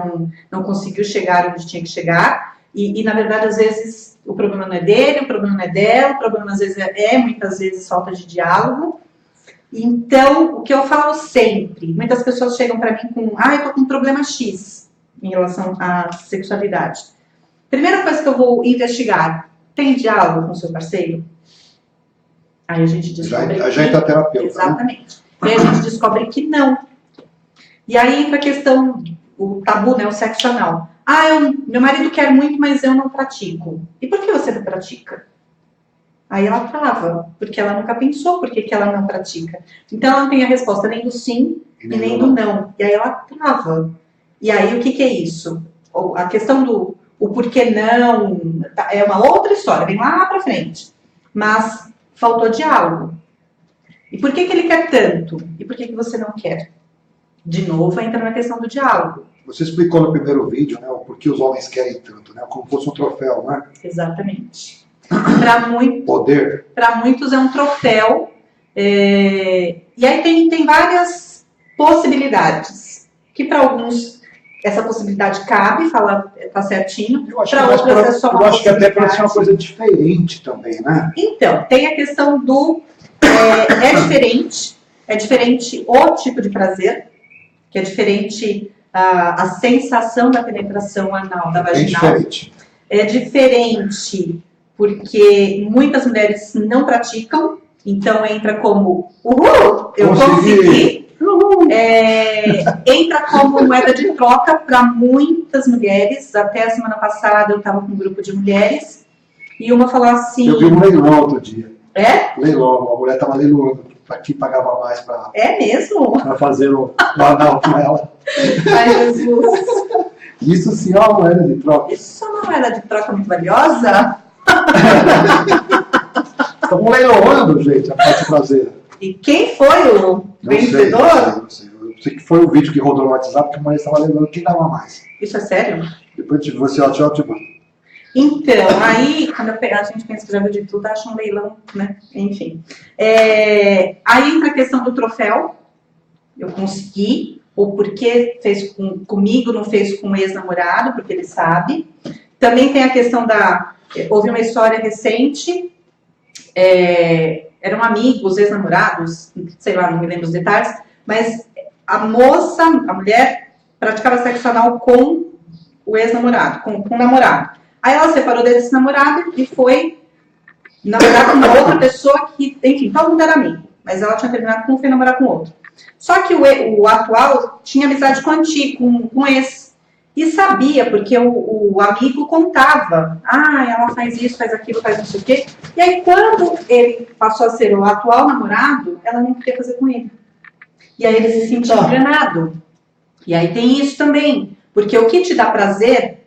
não conseguiu chegar onde tinha que chegar, e na verdade, às vezes, o problema não é dele, o problema não é dela, o problema às vezes muitas vezes, falta de diálogo. Então, o que eu falo sempre, muitas pessoas chegam para mim com, eu tô com um problema X em relação à sexualidade. Primeira coisa que eu vou investigar, tem diálogo com o seu parceiro? Aí a gente descobre ajeita a terapeuta. Exatamente. Né? E aí a gente descobre que não. E aí entra a questão, o tabu, né, o sexo anal. Meu marido quer muito, mas eu não pratico. E por que você não pratica? Aí ela trava, porque ela nunca pensou por que ela não pratica. Então ela não tem a resposta nem do sim e nem do não. E aí ela trava. E aí o que é isso? A questão do o porquê não é uma outra história, vem lá pra frente. Mas faltou diálogo. E por que ele quer tanto? E por que você não quer? De novo, entra na questão do diálogo. Você explicou no primeiro vídeo, né, o porquê os homens querem tanto, né, como fosse um troféu, né? Exatamente. Poder. Para muitos é um troféu. E aí tem várias possibilidades. Que para alguns essa possibilidade cabe, falar, tá certinho. Para outras é só uma possibilidade. Eu acho que até pode ser uma coisa diferente também, né? Então, tem a questão do... é diferente o tipo de prazer, que é diferente a sensação da penetração anal da vaginal. É diferente porque muitas mulheres não praticam, então entra como eu consegui. Entra como moeda de troca para muitas mulheres. Até a semana passada eu estava com um grupo de mulheres e uma falou assim... Eu vi um leilão outro dia. É? Leilão, a mulher estava leiloando para quem pagava mais para... É mesmo? Para fazer o anal com ela. Ai, Jesus. Isso sim é uma moeda de troca. Isso é uma moeda de troca muito valiosa? Estamos leiloando, gente, a parte traseira. E quem foi o vencedor? Não sei. Eu sei que foi o vídeo que rodou no WhatsApp que a mulher estava leiloando quem dava mais. Isso é sério? Depois você te manda. Então, aí, quando a gente pensa que já viu de tudo, acha um leilão, né? Enfim. Aí entra a questão do troféu. Eu consegui. Ou porque fez comigo, não fez com o ex-namorado, porque ele sabe. Também tem a questão houve uma história recente, eram amigos, ex-namorados, sei lá, não me lembro os detalhes, mas a mulher, praticava sexo anal com o ex-namorado, com o namorado. Aí ela separou desse namorado e foi namorar com uma outra pessoa que, enfim, todo mundo era amigo, mas ela tinha terminado com um e foi namorar com outro. Só que o atual tinha amizade com o ex. E sabia, porque o amigo contava. Ela faz isso, faz aquilo, faz não sei o quê. E aí, quando ele passou a ser o atual namorado, ela não queria fazer com ele. E aí ele se sentiu enganado. E aí tem isso também. Porque o que te dá prazer,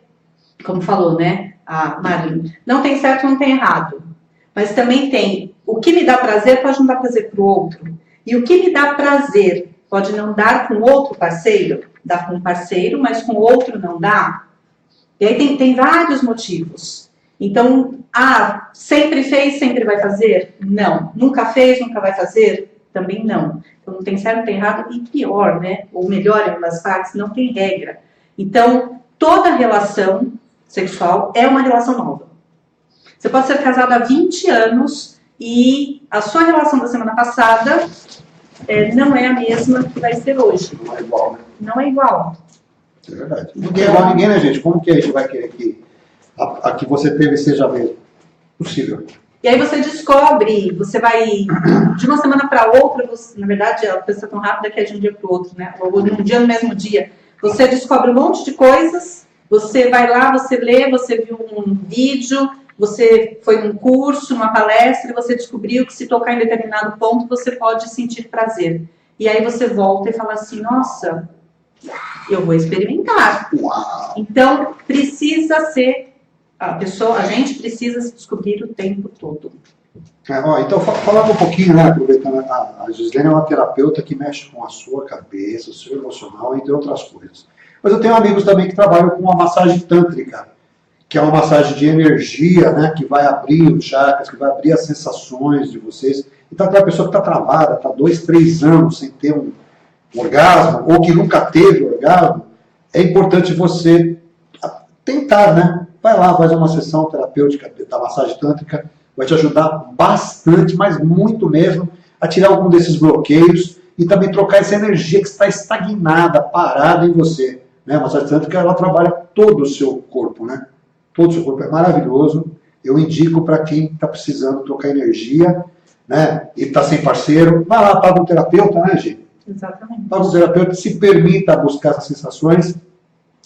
como falou, né, a Marlene, não tem certo, não tem errado. Mas também tem, o que me dá prazer pode não dar prazer para o outro. E o que me dá prazer pode não dar com outro parceiro, dá com um parceiro, mas com outro não dá. E aí tem vários motivos. Então, sempre fez, sempre vai fazer? Não. Nunca fez, nunca vai fazer? Também não. Então, não tem certo, não tem errado. E pior, né? Ou melhor, em umas partes, não tem regra. Então, toda relação sexual é uma relação nova. Você pode ser casado há 20 anos e a sua relação da semana passada não é a mesma que vai ser hoje. Não é igual, né? Não é igual. É verdade. Ninguém é igual a ninguém, né, gente? Como que a gente vai querer que a que você teve seja mesmo? Possível. E aí você descobre, você vai de uma semana para outra, na verdade a pessoa é tão rápida que é de um dia para o outro, né? Ou de um dia no mesmo dia. Você descobre um monte de coisas, você vai lá, você lê, você viu um vídeo, você foi num curso, numa palestra, e você descobriu que se tocar em determinado ponto, você pode sentir prazer. E aí você volta e fala assim, nossa, eu vou experimentar. Uau. Então, precisa ser, a gente precisa se descobrir o tempo todo. Então, falando um pouquinho, né, aproveitando, a Gislene é uma terapeuta que mexe com a sua cabeça, o seu emocional, entre outras coisas. Mas eu tenho amigos também que trabalham com a massagem tântrica, que é uma massagem de energia, né, que vai abrir os chakras, que vai abrir as sensações de vocês. Então, aquela pessoa que está travada, está 2, 3 anos sem ter um orgasmo, ou que nunca teve orgasmo, é importante você tentar, né? Vai lá, faz uma sessão terapêutica da massagem tântrica, vai te ajudar bastante, mas muito mesmo, a tirar algum desses bloqueios e também trocar essa energia que está estagnada, parada em você. Né? A massagem tântrica, ela trabalha todo o seu corpo, né? Todo o seu corpo é maravilhoso. Eu indico para quem está precisando trocar energia, né? E está sem parceiro, vai lá, paga um terapeuta, né, gente? Exatamente. Paga um terapeuta, se permita buscar essas sensações,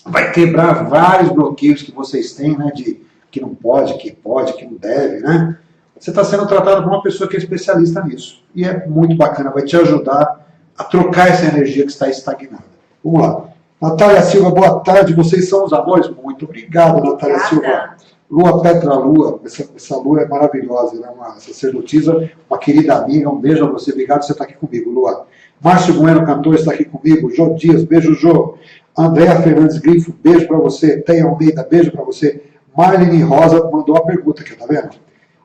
vai quebrar vários bloqueios que vocês têm, né? De que não pode, que não deve, né? Você está sendo tratado por uma pessoa que é especialista nisso. E é muito bacana, vai te ajudar a trocar essa energia que está estagnada. Vamos lá. Natália Silva, boa tarde, vocês são os amores? Muito obrigado, Natália Silva. Lua Petra Lua, essa lua é maravilhosa, né? Uma sacerdotisa, uma querida amiga, um beijo a você, obrigado por você estar aqui comigo, Lua. Márcio Bueno, cantor, está aqui comigo, Jô Dias, beijo, Jô. Andréa Fernandes Grifo, beijo para você. Teia Almeida, beijo para você. Marlene Rosa mandou uma pergunta aqui, tá vendo?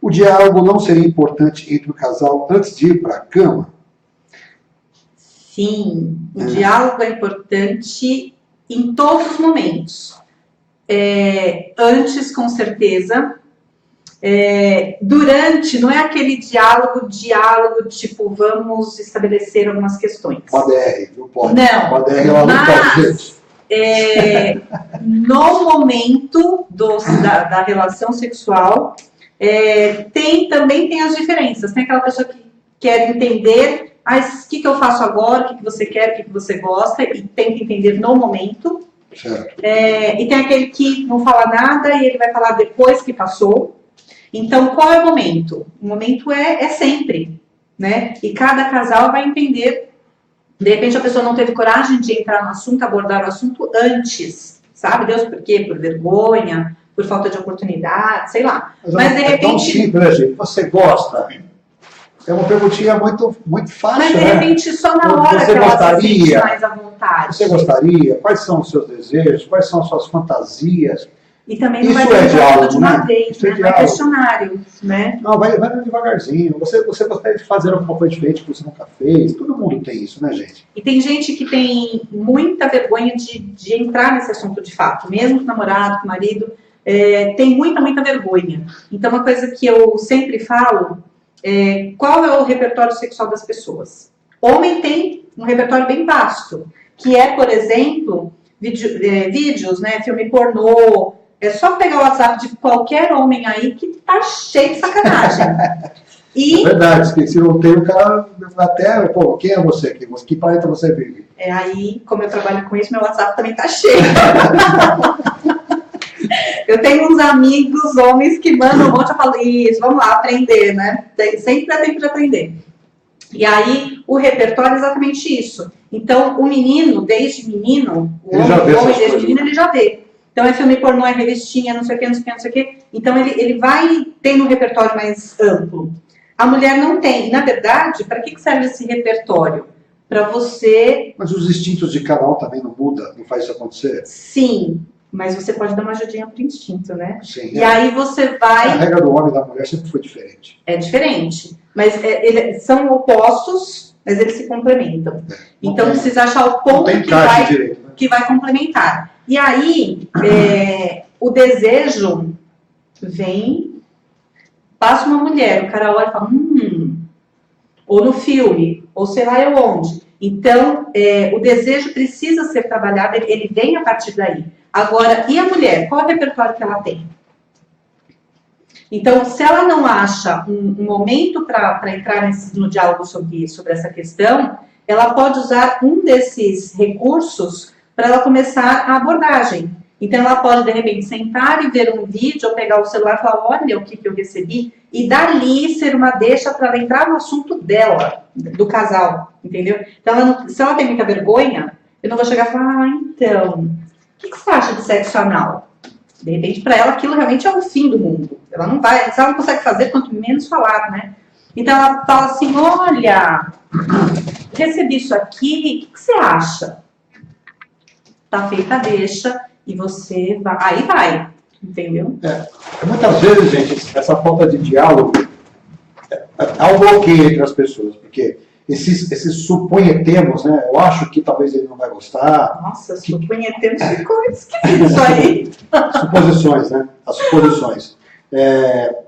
O diálogo não seria importante entre o casal antes de ir para a cama? Sim, o diálogo é importante em todos os momentos. Antes, com certeza. Durante, não é aquele diálogo, tipo, vamos estabelecer algumas questões. Com a DR, não pode. Não, com a DR ela não pode, gente. No momento da relação sexual, também tem as diferenças. Tem aquela pessoa que quer entender, o que eu faço agora, o que você quer, o que você gosta, e tem que entender no momento. E tem aquele que não fala nada e ele vai falar depois que passou. Então, qual é o momento? O momento é sempre, né? E cada casal vai entender. De repente, a pessoa não teve coragem de entrar no assunto, abordar o assunto antes. Sabe Deus por quê? Por vergonha, por falta de oportunidade, sei lá. Mas de repente... É tão simples, né, gente? Você gosta? É uma perguntinha muito, muito fácil, mas de repente, só na hora que ela se sente mais à vontade. Você gostaria? Quais são os seus desejos? Quais são as suas fantasias? E também não isso vai ser diálogo, de uma né? vez, Isso né? Não é questionário, né? Não, vai devagarzinho. Você gostaria de fazer alguma coisa diferente que você nunca fez? Todo mundo tem isso, né, gente? E tem gente que tem muita vergonha de entrar nesse assunto de fato, mesmo com o namorado, com o marido, tem muita vergonha. Então, uma coisa que eu sempre falo qual é o repertório sexual das pessoas? Homem tem um repertório bem vasto, que é, por exemplo, vídeos, né, filme pornô. É só pegar o WhatsApp de qualquer homem aí que tá cheio de sacanagem. É verdade, se não tem o cara até, pô, quem é você? Que planeta você vive? Aí, como eu trabalho com isso, meu WhatsApp também tá cheio. Eu tenho uns amigos homens que mandam um monte, eu falo, isso, vamos lá, aprender, né? Sempre dá tempo de aprender. E aí, o repertório é exatamente isso. Então, o menino, desde menino, o homem desde menino, ele já vê. Então, é filme pornô, é revistinha, não sei o que, não sei o que, não sei o que. Então, ele vai ter um repertório mais amplo. A mulher não tem. Na verdade, para que serve esse repertório? Para você... Mas os instintos de cada um também não mudam? Não faz isso acontecer? Sim, mas você pode dar uma ajudinha pro instinto, né? Sim. E aí você vai... A regra do homem e da mulher sempre foi diferente. É diferente. Mas são opostos, mas eles se complementam. Então, precisa achar o ponto que vai complementar. E aí, o desejo vem, passa uma mulher, o cara olha e fala, ou no filme, ou sei lá eu onde. Então, o desejo precisa ser trabalhado, ele vem a partir daí. Agora, e a mulher? Qual é o repertório que ela tem? Então, se ela não acha um momento para entrar no diálogo sobre essa questão, ela pode usar um desses recursos para ela começar a abordagem. Então, ela pode, de repente, sentar e ver um vídeo, ou pegar o celular e falar, olha o que eu recebi, e dali ser uma deixa para ela entrar no assunto dela, do casal, entendeu? Então, se ela tem muita vergonha, eu não vou chegar e falar, então, o que você acha de sexo anal? De repente, para ela, aquilo realmente é o fim do mundo. Ela não vai, se ela não consegue fazer, quanto menos falar, né? Então, ela fala assim, olha, recebi isso aqui, o que você acha? Tá feita a deixa e você vai. Aí vai, entendeu? Muitas vezes, gente, essa falta de diálogo há um bloqueio entre as pessoas, porque esses suponhetemos, né? Eu acho que talvez ele não vai gostar. Nossa, suponhetemos ficou esquisito isso aí. Suposições, né? As suposições.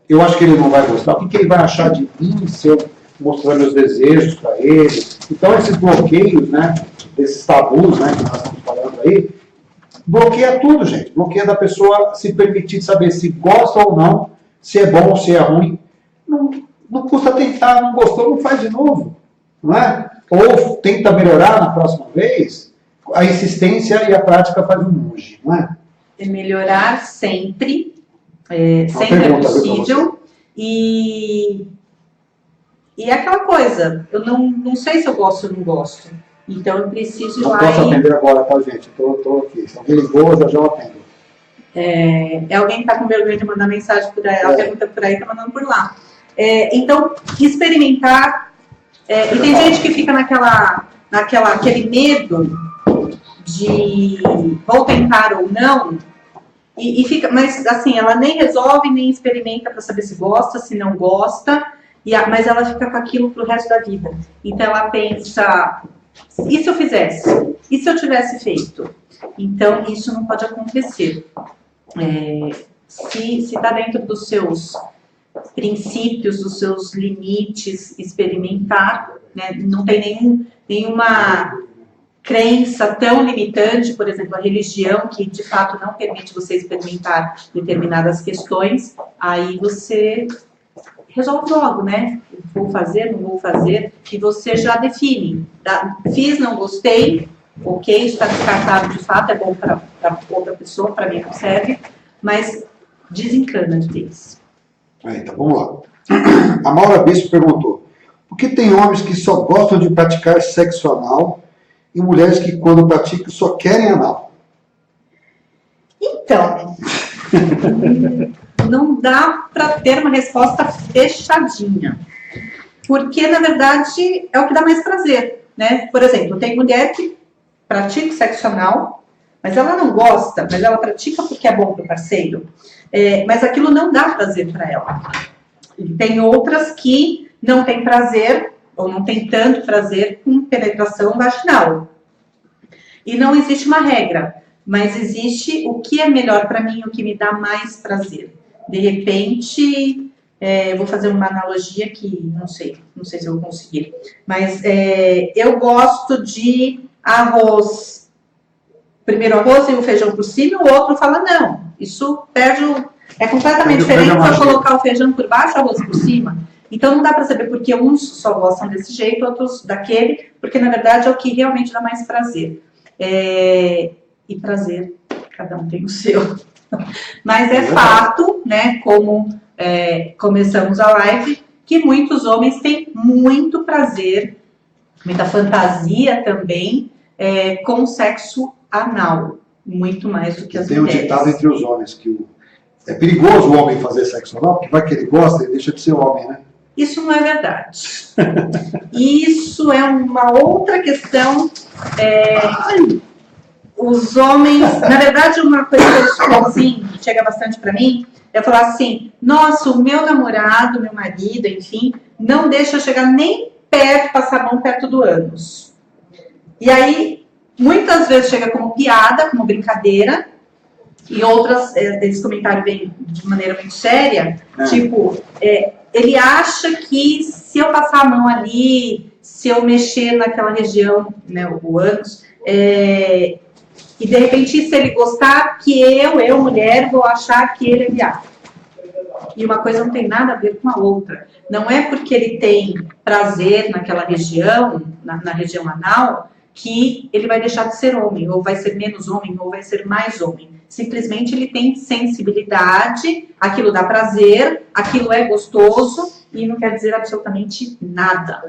Eu acho que ele não vai gostar. O que ele vai achar de mim se eu mostrar meus desejos para ele? Então, esses bloqueios, né? Desses tabus, né? Que nós estamos falando aí, bloqueia tudo, gente. Bloqueia da pessoa se permitir saber se gosta ou não, se é bom ou se é ruim. Não custa tentar, não gostou, não faz de novo. Não é? Ou tenta melhorar na próxima vez. A insistência e a prática faz um monge, não é? Melhorar sempre, sempre é possível. E é aquela coisa, eu não sei se eu gosto ou não gosto. Então eu preciso ir lá. Não posso atender agora, tá, gente? Estou aqui. Se alguém ligou, já eu atendo. Alguém que está com vergonha de mandar mensagem por aí, ela pergunta por aí, está mandando por lá. Então, experimentar. E tem gente que fica naquele medo de vou tentar ou não, e fica, mas assim, ela nem resolve, nem experimenta para saber se gosta, se não gosta, mas ela fica com aquilo pro resto da vida. Então ela pensa, E se eu fizesse? E se eu tivesse feito? Então, isso não pode acontecer. Se está dentro dos seus princípios, dos seus limites, experimentar, né? Não tem nenhuma crença tão limitante, por exemplo, a religião, que de fato não permite você experimentar determinadas questões, aí você resolve logo, né? Vou fazer, não vou fazer, e você já define. Fiz, não gostei, ok, está descartado de fato, é bom para outra pessoa, para mim não serve, mas desencana de vez. Então, vamos lá. A Maura Bispo perguntou: por que tem homens que só gostam de praticar sexo anal e mulheres que, quando praticam, só querem anal? Então, não dá para ter uma resposta fechadinha. Porque, na verdade, é o que dá mais prazer, né? Por exemplo, tem mulher que pratica sexo anal, mas ela não gosta, mas ela pratica porque é bom para o parceiro. Mas aquilo não dá prazer para ela. E tem outras que não têm prazer, ou não tem tanto prazer com penetração vaginal. E não existe uma regra, mas existe o que é melhor para mim, o que me dá mais prazer. De repente, vou fazer uma analogia que não sei se eu vou conseguir, mas eu gosto de arroz. Primeiro arroz e o feijão por cima, o outro fala não. Isso perde é completamente diferente se eu colocar o feijão por baixo e o arroz por cima. Então não dá para saber porque uns só gostam desse jeito, outros daquele, porque na verdade é o que realmente dá mais prazer. E prazer, cada um tem o seu. Mas é fato, né, como começamos a live, que muitos homens têm muito prazer, muita fantasia também, com sexo anal, muito mais do que as mulheres. Tem um ditado entre os homens que é perigoso o homem fazer sexo anal, porque vai que ele gosta e deixa de ser homem, né? Isso não é verdade. Isso é uma outra questão. Os homens, na verdade, uma coisa que eu escuto assim, chega bastante para mim, é falar assim: nossa, o meu namorado, meu marido, enfim, não deixa eu chegar nem perto, passar a mão perto do ânus. E aí, muitas vezes chega como piada, como brincadeira, e outras, esse comentário vem de maneira muito séria, tipo, ele acha que se eu passar a mão ali, se eu mexer naquela região, né, o ânus, e de repente, se ele gostar, que eu, mulher, vou achar que ele é viado. E uma coisa não tem nada a ver com a outra. Não é porque ele tem prazer naquela região, na região anal, que ele vai deixar de ser homem, ou vai ser menos homem, ou vai ser mais homem. Simplesmente ele tem sensibilidade, aquilo dá prazer, aquilo é gostoso, e não quer dizer absolutamente nada.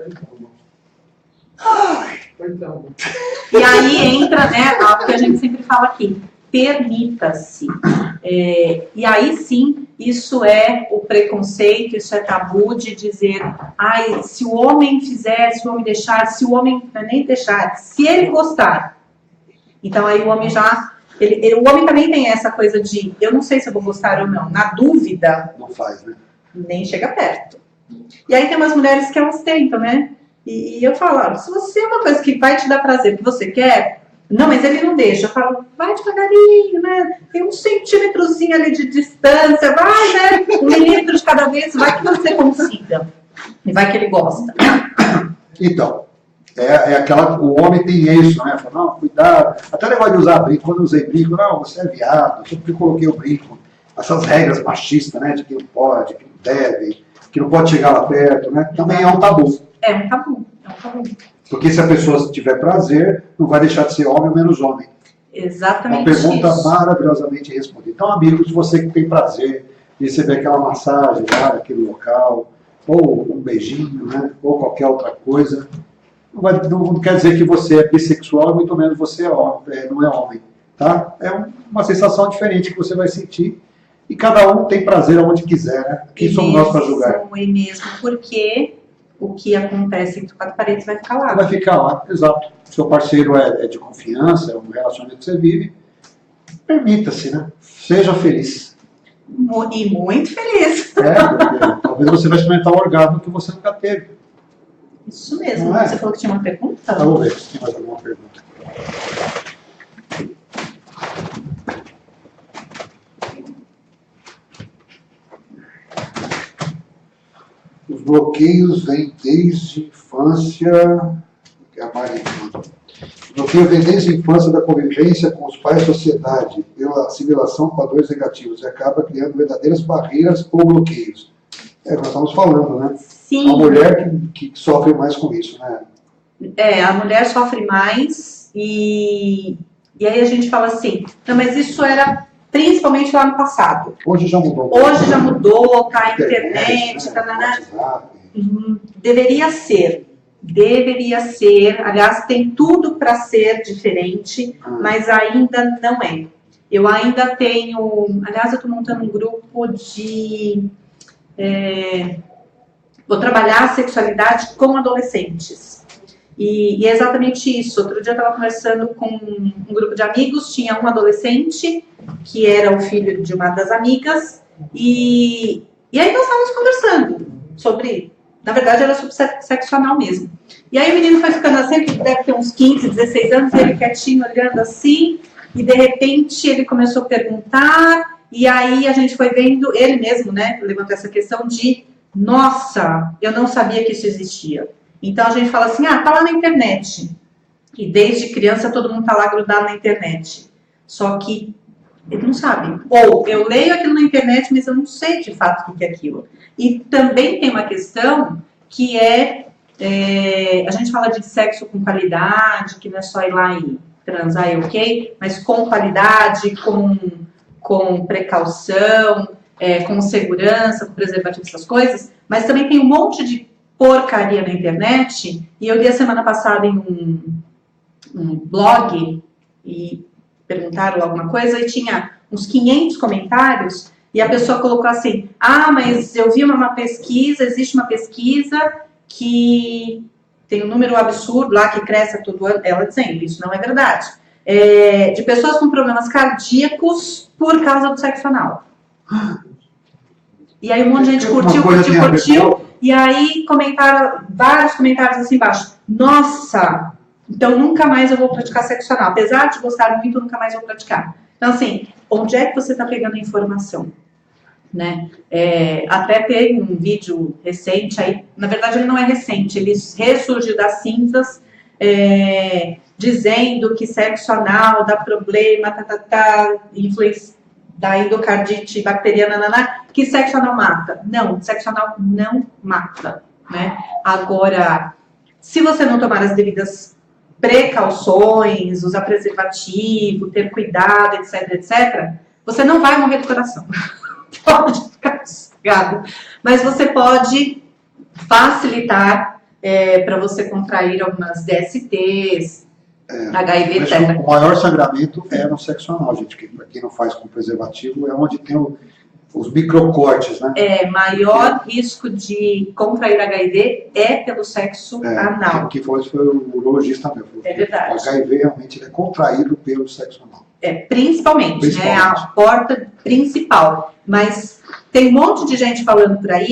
E aí entra, né, algo que a gente sempre fala aqui: permita-se. E aí sim, isso é o preconceito, isso é tabu de dizer, ai, se o homem fizer, se o homem deixar, se o homem não é nem deixar, se ele gostar. Então aí o homem já, o homem também tem essa coisa de, eu não sei se eu vou gostar ou não, na dúvida, não faz, né? Nem chega perto. E aí tem umas mulheres que elas tentam, né? E eu falo, se você é uma coisa que vai te dar prazer, que você quer, não, mas ele não deixa. Eu falo, vai devagarinho, né? Tem um centímetrozinho ali de distância, vai, né? 1 milímetro de cada vez, vai que você consiga. E vai que ele gosta. Então, o homem tem isso, né? Fala, não, cuidado. Até negócio de usar brinco, quando eu usei brinco, não, você é viado, eu sempre coloquei o brinco. Essas regras machistas, né? De que não pode, que não deve, que não pode chegar lá perto, né? Também é um tabu. É um tabu. Porque se a pessoa tiver prazer, não vai deixar de ser homem ou menos homem. Exatamente. Uma pergunta maravilhosamente respondida. Então, amigos, você que tem prazer de receber aquela massagem lá naquele local, ou um beijinho, né? Ou qualquer outra coisa, não quer dizer que você é bissexual, muito menos você não é homem. Tá? É uma sensação diferente que você vai sentir. E cada um tem prazer aonde quiser, né? Quem somos nós para julgar? E mesmo porque o que acontece entre 4 paredes vai ficar lá. Vai ficar lá, exato. Seu parceiro é de confiança, é um relacionamento que você vive. Permita-se, né? Seja feliz. E muito feliz. Porque talvez você vai experimentar um orgasmo que você nunca teve. Isso mesmo. Não é? Você falou que tinha uma pergunta? Vamos ver se tem mais alguma pergunta. Os bloqueios vêm desde a infância. A Mari mandou. O bloqueio vem desde a infância da convivência com os pais e sociedade, pela assimilação de padrões negativos, e acaba criando verdadeiras barreiras ou bloqueios. Nós estamos falando, né? Sim. A mulher que sofre mais com isso, né? A mulher sofre mais e aí a gente fala assim, não, mas isso era principalmente lá no passado. Hoje já mudou. Hoje já mudou, tá a internet, tá. Deveria ser, aliás, tem tudo para ser diferente, mas ainda não é. Eu ainda tenho, aliás, eu estou montando um grupo de... vou trabalhar a sexualidade com adolescentes. E é exatamente isso. Outro dia eu estava conversando com um grupo de amigos, tinha um adolescente, que era o filho de uma das amigas, e aí nós estávamos conversando sobre... Na verdade, era sobre sexo anal mesmo. E aí o menino foi ficando assim, ele deve ter uns 15, 16 anos, e ele quietinho, olhando assim, e de repente ele começou a perguntar, e aí a gente foi vendo, ele mesmo, né, levantou essa questão de, nossa, eu não sabia que isso existia. Então a gente fala assim, tá lá na internet. E desde criança todo mundo tá lá grudado na internet. Só que ele não sabe. Ou eu leio aquilo na internet, mas eu não sei de fato o que é aquilo. E também tem uma questão que a gente fala de sexo com qualidade, que não é só ir lá e transar e ok, mas com qualidade, com precaução, com segurança, com preservativo, essas coisas. Mas também tem um monte de porcaria na internet. E eu li a semana passada em um blog e perguntaram alguma coisa e tinha uns 500 comentários e a pessoa colocou assim, mas eu vi uma pesquisa, existe uma pesquisa que tem um número absurdo lá que cresce a todo ano, ela dizendo, isso não é verdade, de pessoas com problemas cardíacos por causa do sexo anal. E aí um monte de gente curtiu, e aí vários comentários assim embaixo, nossa, então nunca mais eu vou praticar sexo anal, apesar de gostar muito, nunca mais vou praticar. Então assim, onde é que você está pegando a informação? Né? Até tem um vídeo recente, aí, na verdade ele não é recente, ele ressurgiu das cinzas, dizendo que sexo anal dá problema, influência da endocardite bacteriana, que sexo anal mata. Não, sexo anal não mata. Né? Agora, se você não tomar as devidas precauções, usar preservativo, ter cuidado, etc, etc, você não vai morrer do coração. Pode ficar sossegado. Mas você pode facilitar para você contrair algumas DSTs, HIV, etc. O maior sangramento é no sexo anal, gente, que para quem não faz com preservativo é onde tem os microcortes, né? Maior risco de contrair HIV é pelo sexo anal. Quem falou isso foi o urologista mesmo. É verdade. O HIV realmente é contraído pelo sexo anal. Principalmente, né? A porta principal. Mas tem um monte de gente falando por aí,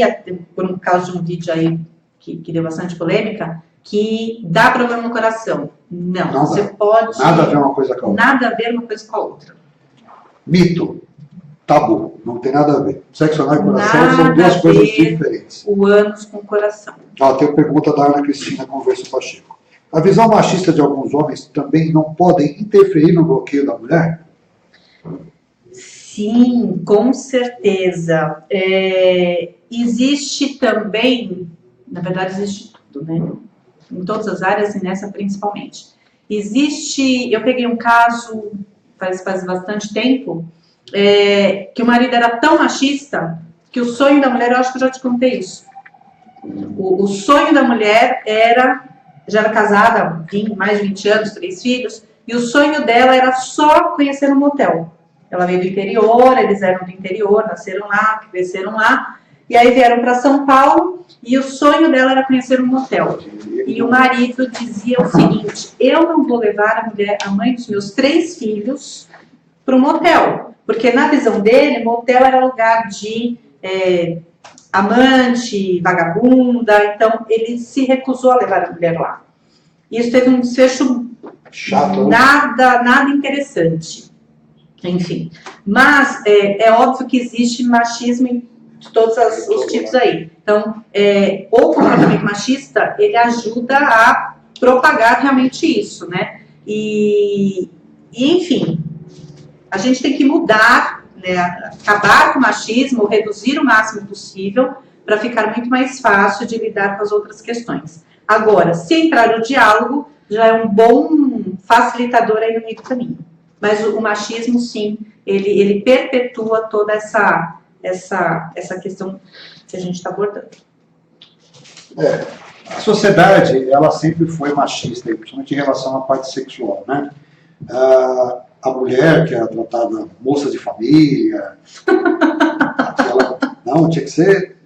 por um caso de um vídeo aí que deu bastante polêmica, que dá problema no coração. Não, você pode... Nada a ver uma coisa com a outra. Nada a ver uma coisa com a outra. Mito. Tabu. Não tem nada a ver. Sexo anal e coração são duas coisas diferentes. O ânus com o coração. Tem a pergunta da Ana Cristina Converso Pacheco. A visão machista de alguns homens também não podem interferir no bloqueio da mulher? Sim, com certeza. Existe também, na verdade existe tudo, né? Em todas as áreas e nessa principalmente. Eu peguei um caso faz bastante tempo, que o marido era tão machista que o sonho da mulher, eu acho que eu já te contei isso. O sonho da mulher já era casada há mais de 20 anos, 3 filhos, e o sonho dela era só conhecer um motel. Ela veio do interior, eles eram do interior, nasceram lá, cresceram lá, e aí vieram para São Paulo, e o sonho dela era conhecer um motel. E o marido dizia o seguinte, eu não vou levar a mãe dos meus 3 filhos para um motel, porque na visão dele, motel era lugar de amante, vagabunda, então ele se recusou a levar a mulher lá. Isso teve um desfecho Chato, nada interessante. Enfim, mas é óbvio que existe machismo em todos os tipos aí. Então, o comportamento machista, ele ajuda a propagar realmente isso, né? E enfim, a gente tem que mudar, né? Acabar com o machismo, reduzir o máximo possível, para ficar muito mais fácil de lidar com as outras questões. Agora, se entrar no diálogo, já é um bom facilitador aí no meio do caminho. Mas o machismo, sim, ele perpetua toda essa questão que a gente está abordando. A sociedade, ela sempre foi machista, principalmente em relação à parte sexual, né? A mulher, que era tratada moça de família, não, tinha que ser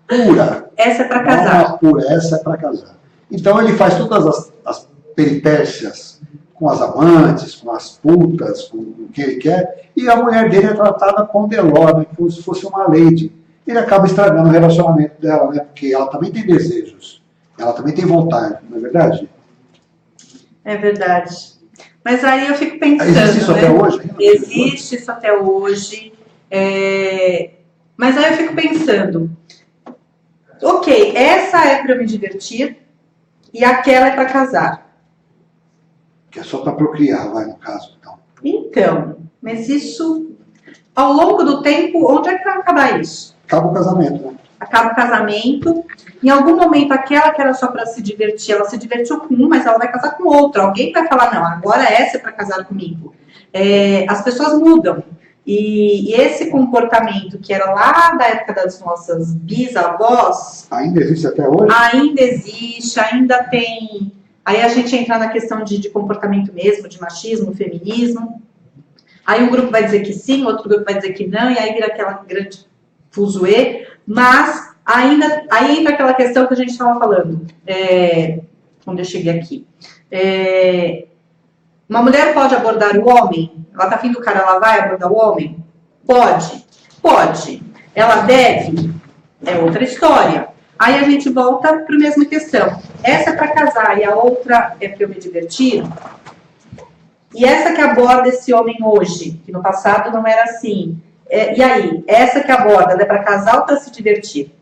pura. Essa é para casar. Essa é para casar. Então ele faz todas as peripécias com as amantes, com as putas, com o que ele quer, e a mulher dele é tratada com deló, né, como se fosse uma lady. Ele acaba estragando o relacionamento dela, né, porque ela também tem desejos, ela também tem vontade, não é verdade? É verdade. Mas aí eu fico pensando... Existe isso, né? Até hoje? Existe isso até hoje. Mas aí eu fico pensando, ok, essa é para eu me divertir e aquela é para casar. Que é só para procriar, vai, no caso, então. Então, mas isso, ao longo do tempo, onde é que vai acabar isso? Acaba o casamento, né? Acaba o casamento, em algum momento aquela que era só para se divertir, ela se divertiu com um, mas ela vai casar com outro. Alguém vai falar, não, agora essa é para casar comigo. As pessoas mudam. E esse comportamento que era lá da época das nossas bisavós... Ainda existe até hoje? Ainda existe, ainda tem... Aí a gente entra na questão de comportamento mesmo, de machismo, feminismo. Aí um grupo vai dizer que sim, outro grupo vai dizer que não, e aí vira aquela grande fuzuê. Mas ainda, aí entra aquela questão que a gente estava falando, quando eu cheguei aqui. Uma mulher pode abordar o homem? Ela está afim do cara, ela vai abordar o homem? Pode. Pode. Ela deve? É outra história. Aí a gente volta para a mesma questão. Essa é para casar e a outra é para eu me divertir? E essa que aborda esse homem hoje, que no passado não era assim. E aí, essa que aborda é para casar ou para se divertir?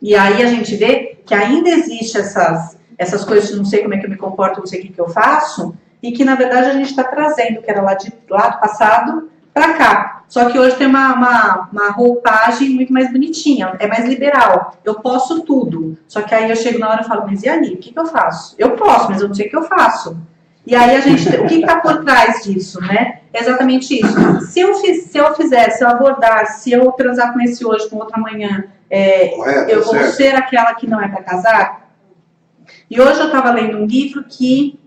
E aí a gente vê que ainda existe essas coisas de não sei como é que eu me comporto, não sei o que eu faço, e que na verdade a gente está trazendo, que era lá do passado, para cá. Só que hoje tem uma roupagem muito mais bonitinha, é mais liberal. Eu posso tudo. Só que aí eu chego na hora e falo, mas e ali? O que eu faço? Eu posso, mas eu não sei o que eu faço. E aí a gente, o que está por trás disso, né? É exatamente isso. Se eu fizer, se eu abordar, se eu transar com esse hoje, com outro amanhã, eu vou ser aquela que não é para casar? E hoje eu estava lendo um livro que,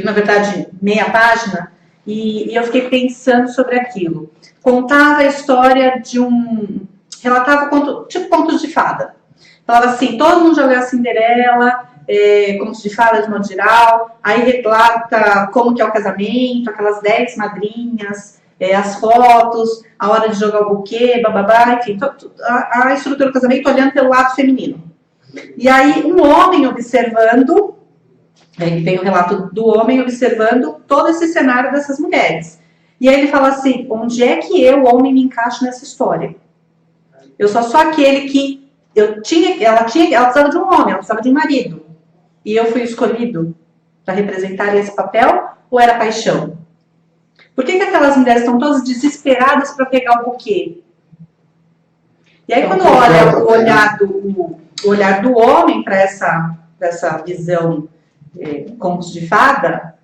na verdade, meia página, e eu fiquei pensando sobre aquilo. Contava a história de relatava tipo contos de fada. Falava assim, todo mundo já viu a Cinderela, contos de fada de modo geral, aí relata como que é o casamento, aquelas 10 madrinhas, as fotos, a hora de jogar o buquê, bababá, enfim, a estrutura do casamento olhando pelo lado feminino. E aí um homem observando, que tem o relato do homem observando todo esse cenário dessas mulheres. E aí ele fala assim, onde é que eu, homem, me encaixo nessa história? Eu só sou aquele que ela precisava de um homem, ela precisava de um marido. E eu fui escolhido para representar esse papel, ou era paixão? Por que aquelas mulheres estão todas desesperadas para pegar o buquê? E aí quando olha o olhar do homem para essa visão contos de fada,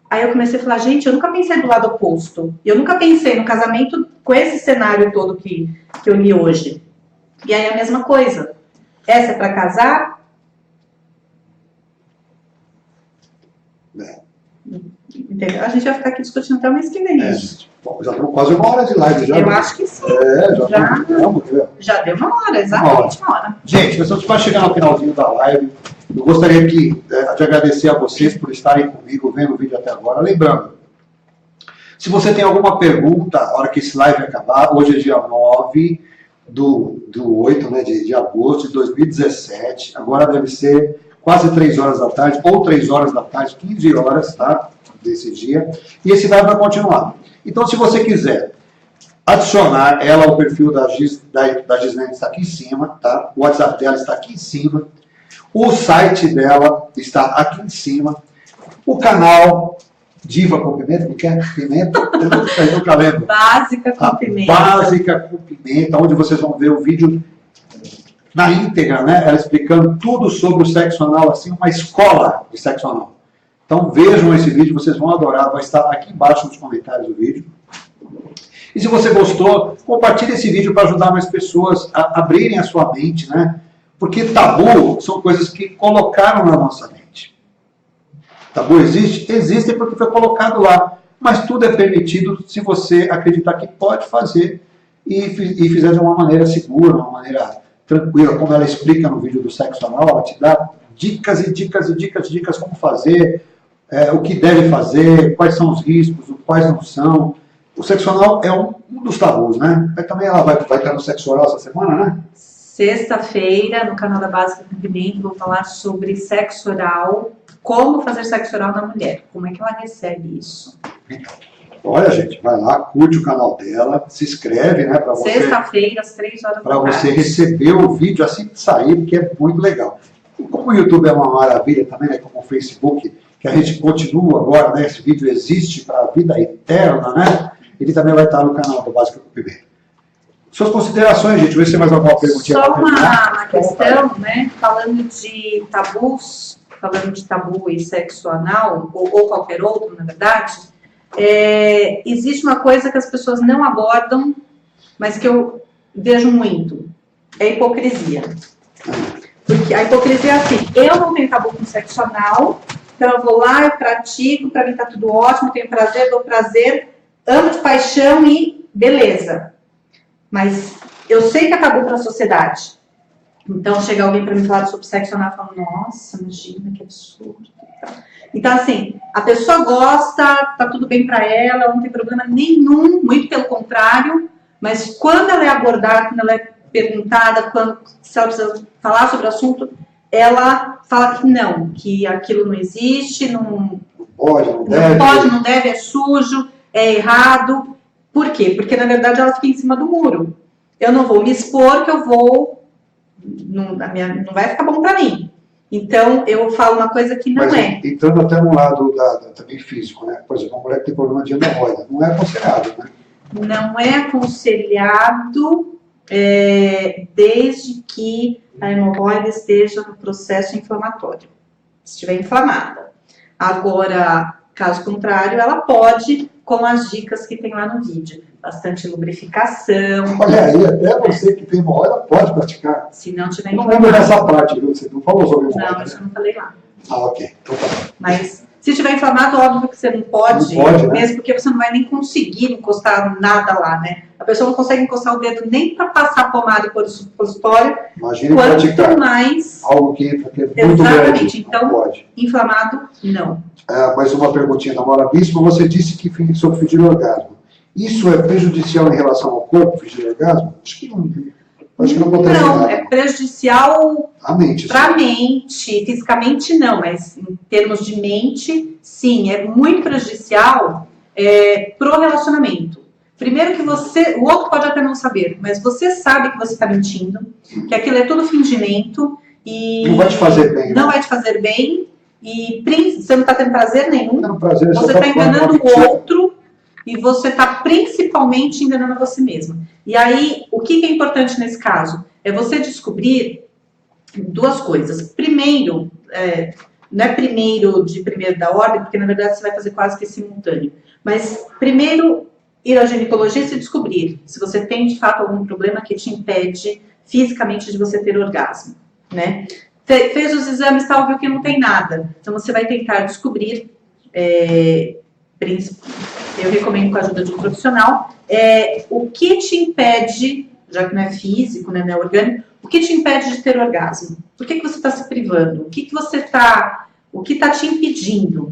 aí eu comecei a falar, gente, eu nunca pensei do lado oposto. Eu nunca pensei no casamento com esse cenário todo que eu li hoje. E aí a mesma coisa. Essa é para casar? Entendeu? A gente vai ficar aqui discutindo até o mês que vem. Já estamos quase uma hora de live já. Eu acho que sim. Já deu uma hora, exatamente uma hora. Gente, nós estamos quase chegando ao finalzinho da live. Eu gostaria de agradecer a vocês por estarem comigo, vendo o vídeo até agora. Lembrando, se você tem alguma pergunta, na hora que esse live acabar, hoje é dia 9, do 8, né, de agosto de 2017. Agora deve ser quase 3 horas da tarde, ou 3 horas da tarde, 15 horas, tá? Desse dia. E esse dado vai continuar. Então, se você quiser adicionar ela ao perfil da Gislene, está aqui em cima, tá? O WhatsApp dela está aqui em cima. O site dela está aqui em cima. O canal Diva com Pimenta, que é Pimenta, eu nunca lembro. Básica com Pimenta. Básica com Pimenta, onde vocês vão ver o vídeo na íntegra, né? Ela explicando tudo sobre o sexo anal, assim, uma escola de sexo anal. Então vejam esse vídeo, vocês vão adorar, vai estar aqui embaixo nos comentários do vídeo. E se você gostou, compartilhe esse vídeo para ajudar mais pessoas a abrirem a sua mente, né? Porque tabu são coisas que colocaram na nossa mente. Tabu existe? Existe porque foi colocado lá. Mas tudo é permitido se você acreditar que pode fazer e fizer de uma maneira segura, uma maneira tranquila, como ela explica no vídeo do sexo anal, ela te dá dicas e dicas e dicas e dicas como fazer, o que deve fazer, quais são os riscos, quais não são. O sexo anal é um dos tabus, né? Mas também ela vai estar no sexo oral essa semana, né? Sexta-feira, no canal da Básica com Pimenta, vou falar sobre sexo oral, como fazer sexo oral na mulher, como é que ela recebe isso. Olha, gente, vai lá, curte o canal dela, se inscreve, né? Sexta-feira, às 3 horas da tarde. Para você receber o vídeo assim que sair, porque é muito legal. E como o YouTube é uma maravilha também, né? Como o Facebook, que a gente continua agora, né? Esse vídeo existe para a vida eterna, né? Ele também vai estar no canal do Básica com Pimenta. Suas considerações, gente, vê se tem mais alguma perguntinha. Só uma questão, né? Falando de tabus, falando de tabu e sexo anal, ou qualquer outro, na verdade, existe uma coisa que as pessoas não abordam, mas que eu vejo muito, é a hipocrisia. Porque a hipocrisia é assim, eu não tenho tabu com sexo anal, então eu vou lá, eu pratico, para mim tá tudo ótimo, tenho prazer, dou prazer, amo de paixão e beleza. Mas eu sei que é tabu para a sociedade. Então, chega alguém para me falar sobre sexo anal e fala, nossa, imagina, que absurdo. Então, assim, a pessoa gosta, tá tudo bem para ela, não tem problema nenhum, muito pelo contrário, mas quando ela é abordada, quando ela é perguntada, se ela precisa falar sobre o assunto, ela fala que não, que aquilo não existe, não pode, não deve, é sujo, é errado. Por quê? Porque, na verdade, ela fica em cima do muro. Eu não vou me expor, que eu vou... Não vai ficar bom para mim. Então, eu falo uma coisa que não é. Entrando até no lado também físico, né? Por exemplo, uma mulher que tem problema de hemorroida, não é aconselhado, né? Não é aconselhado desde que a hemorroida esteja no processo inflamatório. Se estiver inflamada. Agora, caso contrário, ela pode... com as dicas que tem lá no vídeo. Bastante lubrificação. Olha aí, até você que tem hemorroida pode praticar. Se não tiver não lembro dessa parte, viu? Você não falou sobre hemorroida. Não, isso eu não falei lá. Ah, ok. Então tá. Mas se estiver inflamado, óbvio que você não pode, né? Mesmo porque você não vai nem conseguir encostar nada lá, né? A pessoa não consegue encostar o dedo nem para passar pomada e pôr o supositório. Imagina quanto mais... algo que é muito exatamente. grande. Então, pode. Inflamado, não. Mais uma perguntinha da Mora Bispo. Você disse que sobre fingir orgasmo. Isso é prejudicial em relação ao corpo, fingir orgasmo? Acho que não acontece nada. Não, é prejudicial para a mente. Fisicamente não, mas em termos de mente, sim. É muito prejudicial pro relacionamento. Primeiro que o outro pode até não saber, mas você sabe que você está mentindo, que aquilo é tudo fingimento e... Não vai te fazer bem. Não vai te fazer bem e você não está tendo prazer nenhum. Você está enganando o outro e você está principalmente enganando você mesma. E aí, o que é importante nesse caso? É você descobrir duas coisas. Primeiro, não é primeiro de primeiro da ordem, porque na verdade você vai fazer quase que simultâneo. Mas primeiro, ir ao ginecologista e descobrir se você tem de fato algum problema que te impede fisicamente de você ter orgasmo, né? Fez os exames, tal, viu que não tem nada. Então você vai tentar descobrir, eu recomendo com a ajuda de um profissional, o que te impede, já que não é físico, né, não é orgânico, o que te impede de ter orgasmo? Por que você está se privando? O que está te impedindo?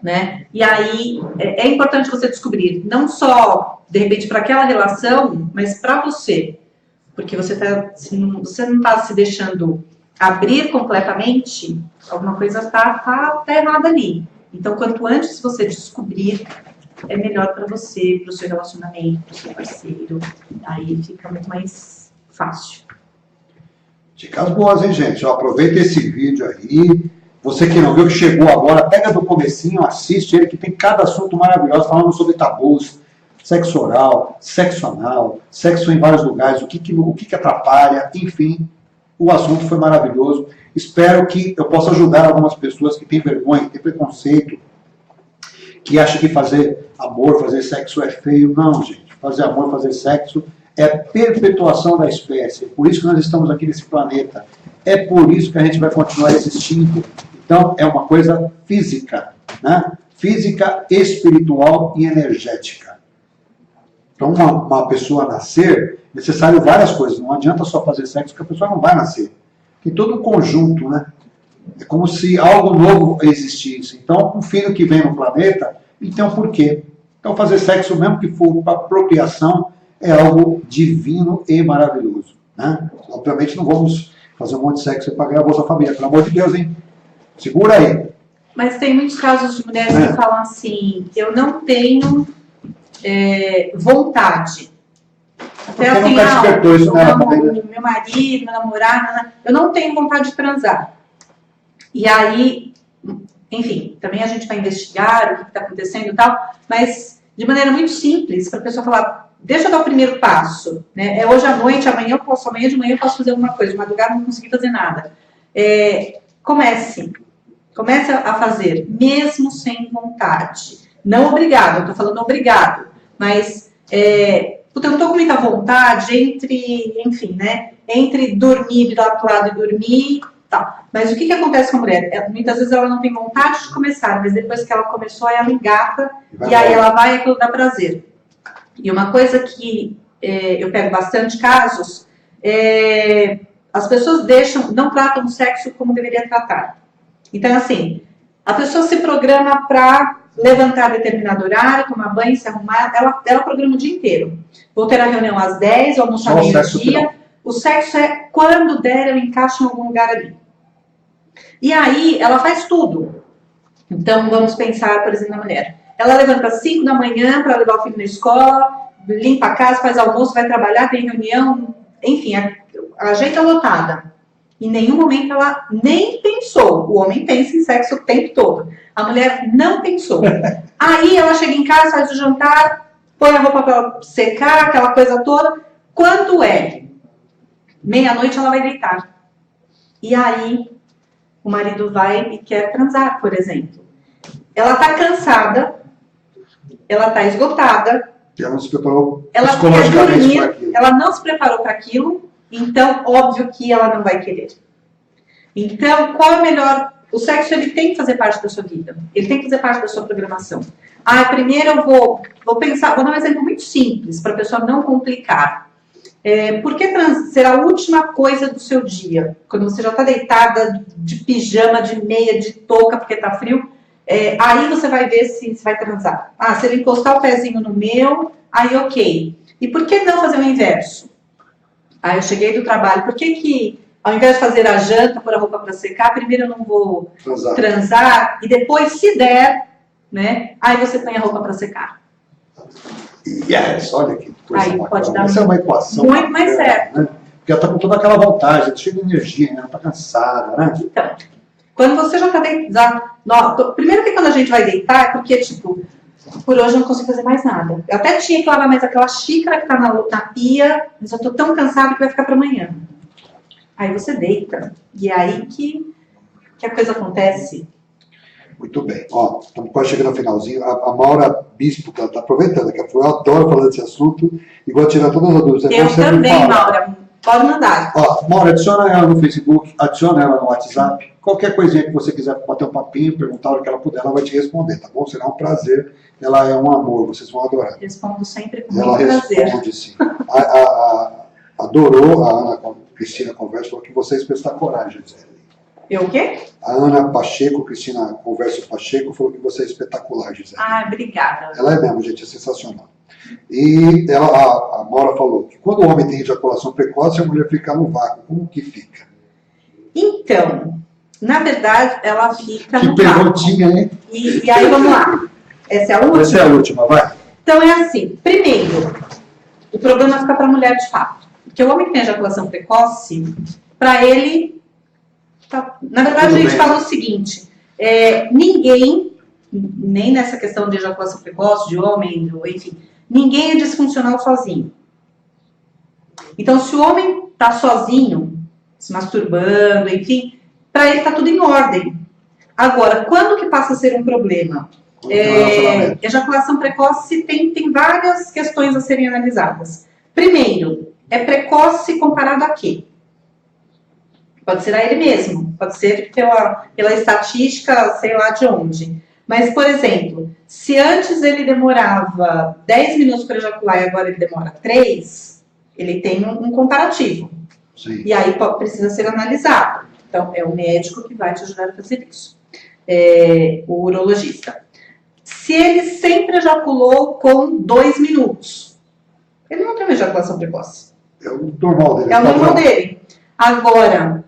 Né? E aí é importante você descobrir, não só, de repente, para aquela relação, mas para você. Porque você não está se deixando abrir completamente, alguma coisa tá errada ali. Então, quanto antes você descobrir, é melhor para você, para o seu relacionamento, para o seu parceiro. Aí fica muito mais fácil. Dicas boas, hein, gente? Ó, aproveita esse vídeo aí. Você que não viu, que chegou agora, pega do comecinho, assiste ele, que tem cada assunto maravilhoso, falando sobre tabus, sexo oral, sexo anal, sexo em vários lugares, o que atrapalha, enfim. O assunto foi maravilhoso. Espero que eu possa ajudar algumas pessoas que têm vergonha, que têm preconceito, que acham que fazer amor, fazer sexo é feio. Não, gente. Fazer amor, fazer sexo é a perpetuação da espécie. É por isso que nós estamos aqui nesse planeta. É por isso que a gente vai continuar existindo. Então, é uma coisa física, né? Física, espiritual e energética. Então, uma pessoa nascer, é necessário várias coisas. Não adianta só fazer sexo, porque a pessoa não vai nascer. Tem todo um conjunto, né? É como se algo novo existisse. Então, um filho que vem no planeta, ele tem um porquê. Então, fazer sexo, mesmo que for para procriação, é algo divino e maravilhoso, né? Obviamente, não vamos fazer um monte de sexo para ganhar a Bolsa Família. Pelo amor de Deus, hein? Segura aí. Mas tem muitos casos de mulheres que falam assim, eu não tenho vontade. Até Porque assim, nunca despertou isso, né? Meu marido, meu namorado, eu não tenho vontade de transar. E aí, enfim, também a gente vai investigar o que está acontecendo e tal, mas de maneira muito simples, para a pessoa falar, deixa eu dar o primeiro passo, né? É hoje à noite, amanhã de manhã eu posso fazer alguma coisa, de madrugada não consegui fazer nada. Comece a fazer, mesmo sem vontade. Não obrigado, eu estou falando obrigado, mas eu não estou com muita vontade entre dormir, virar para o lado e dormir, tal. Mas o que acontece com a mulher? Muitas vezes ela não tem vontade de começar, mas depois que ela começou, ela engata, e aí ela vai e aquilo dá prazer. E uma coisa que eu pego bastante casos, as pessoas não tratam o sexo como deveria tratar. Então, assim, a pessoa se programa para levantar determinado horário, tomar banho, se arrumar, ela programa o dia inteiro. Vou ter a reunião às 10, vou almoçar meio-dia. O sexo é quando der, eu encaixo em algum lugar ali. E aí, ela faz tudo. Então, vamos pensar, por exemplo, na mulher. Ela levanta às 5 da manhã para levar o filho na escola, limpa a casa, faz almoço, vai trabalhar, tem reunião, enfim, a agenda lotada. Em nenhum momento ela nem pensou. O homem pensa em sexo o tempo todo. A mulher não pensou. Aí ela chega em casa, faz o jantar, põe a roupa para secar, aquela coisa toda. Quando meia-noite, ela vai deitar. E aí o marido vai e quer transar, por exemplo. Ela está cansada, ela está esgotada. Ela não se preparou psicologicamente para aquilo. Ela não se preparou para aquilo. Então, óbvio que ela não vai querer. Então, qual é o melhor? O sexo, ele tem que fazer parte da sua vida. Ele tem que fazer parte da sua programação. Primeiro eu vou pensar, vou dar um exemplo muito simples, para a pessoa não complicar. Por que ser a última coisa do seu dia? Quando você já está deitada, de pijama, de meia, de touca, porque está frio, aí você vai ver se vai transar. Se ele encostar o pezinho no meu, aí ok. E por que não fazer o inverso? Eu cheguei do trabalho, por que ao invés de fazer a janta, pôr a roupa para secar, primeiro eu não vou transar e depois, se der, né, aí você põe a roupa para secar. Yes, olha que coisa aí bacana. Pode dar Essa é uma equação muito mais certo. Né? Porque ela está com toda aquela vontade, está cheia de energia, ela está cansada, né? Então, quando você já está deitado... Primeiro que quando a gente vai deitar, é porque, por hoje eu não consigo fazer mais nada. Eu até tinha que lavar mais aquela xícara que está na pia, mas eu estou tão cansada que vai ficar para amanhã. Aí você deita. E é aí que a coisa acontece. Muito bem. Estamos quase chegando ao finalzinho. A Maura Bispo está aproveitando, que eu adoro falar desse assunto e vou tirar todas as dúvidas. Eu também, Maura. Pode mandar. Maura, adiciona ela no Facebook, adiciona ela no WhatsApp. Qualquer coisinha que você quiser bater um papinho, perguntar o que ela puder, ela vai te responder, tá bom? Será um prazer. Ela é um amor, vocês vão adorar. Respondo sempre com muito prazer. Ela responde, sim. Adorou, a Ana Cristina Conversa, falou que você é espetacular, Gisele. Eu o quê? A Ana Pacheco, Cristina Conversa Pacheco, falou que você é espetacular, Gisele. Obrigada. Ela é mesmo, gente, é sensacional. E a Maura falou que quando o homem tem ejaculação precoce, a mulher fica no vácuo. Como que fica? Então, na verdade, ela fica Que no vácuo. perguntinha, hein? E aí, vamos lá. Essa é a última? Essa é a última, vai. Então, é assim. Primeiro, o problema fica para a mulher de fato. Porque o homem que tem ejaculação precoce, para ele... Na verdade, Tudo a gente bem. fala o seguinte. Ninguém, nem nessa questão de ejaculação precoce, de homem, enfim, ninguém é disfuncional sozinho. Então, se o homem está sozinho, se masturbando, enfim, para ele está tudo em ordem. Agora, quando que passa a ser um problema? Ejaculação precoce tem várias questões a serem analisadas. Primeiro, é precoce comparado a quê? Pode ser a ele mesmo, pode ser pela estatística, sei lá de onde. Mas, por exemplo, se antes ele demorava 10 minutos para ejacular e agora ele demora 3, ele tem um comparativo. Sim. E aí precisa ser analisado. Então, é o médico que vai te ajudar a fazer isso. O urologista. Se ele sempre ejaculou com 2 minutos, ele não tem uma ejaculação precoce. É o normal dele. É o normal dele. Agora,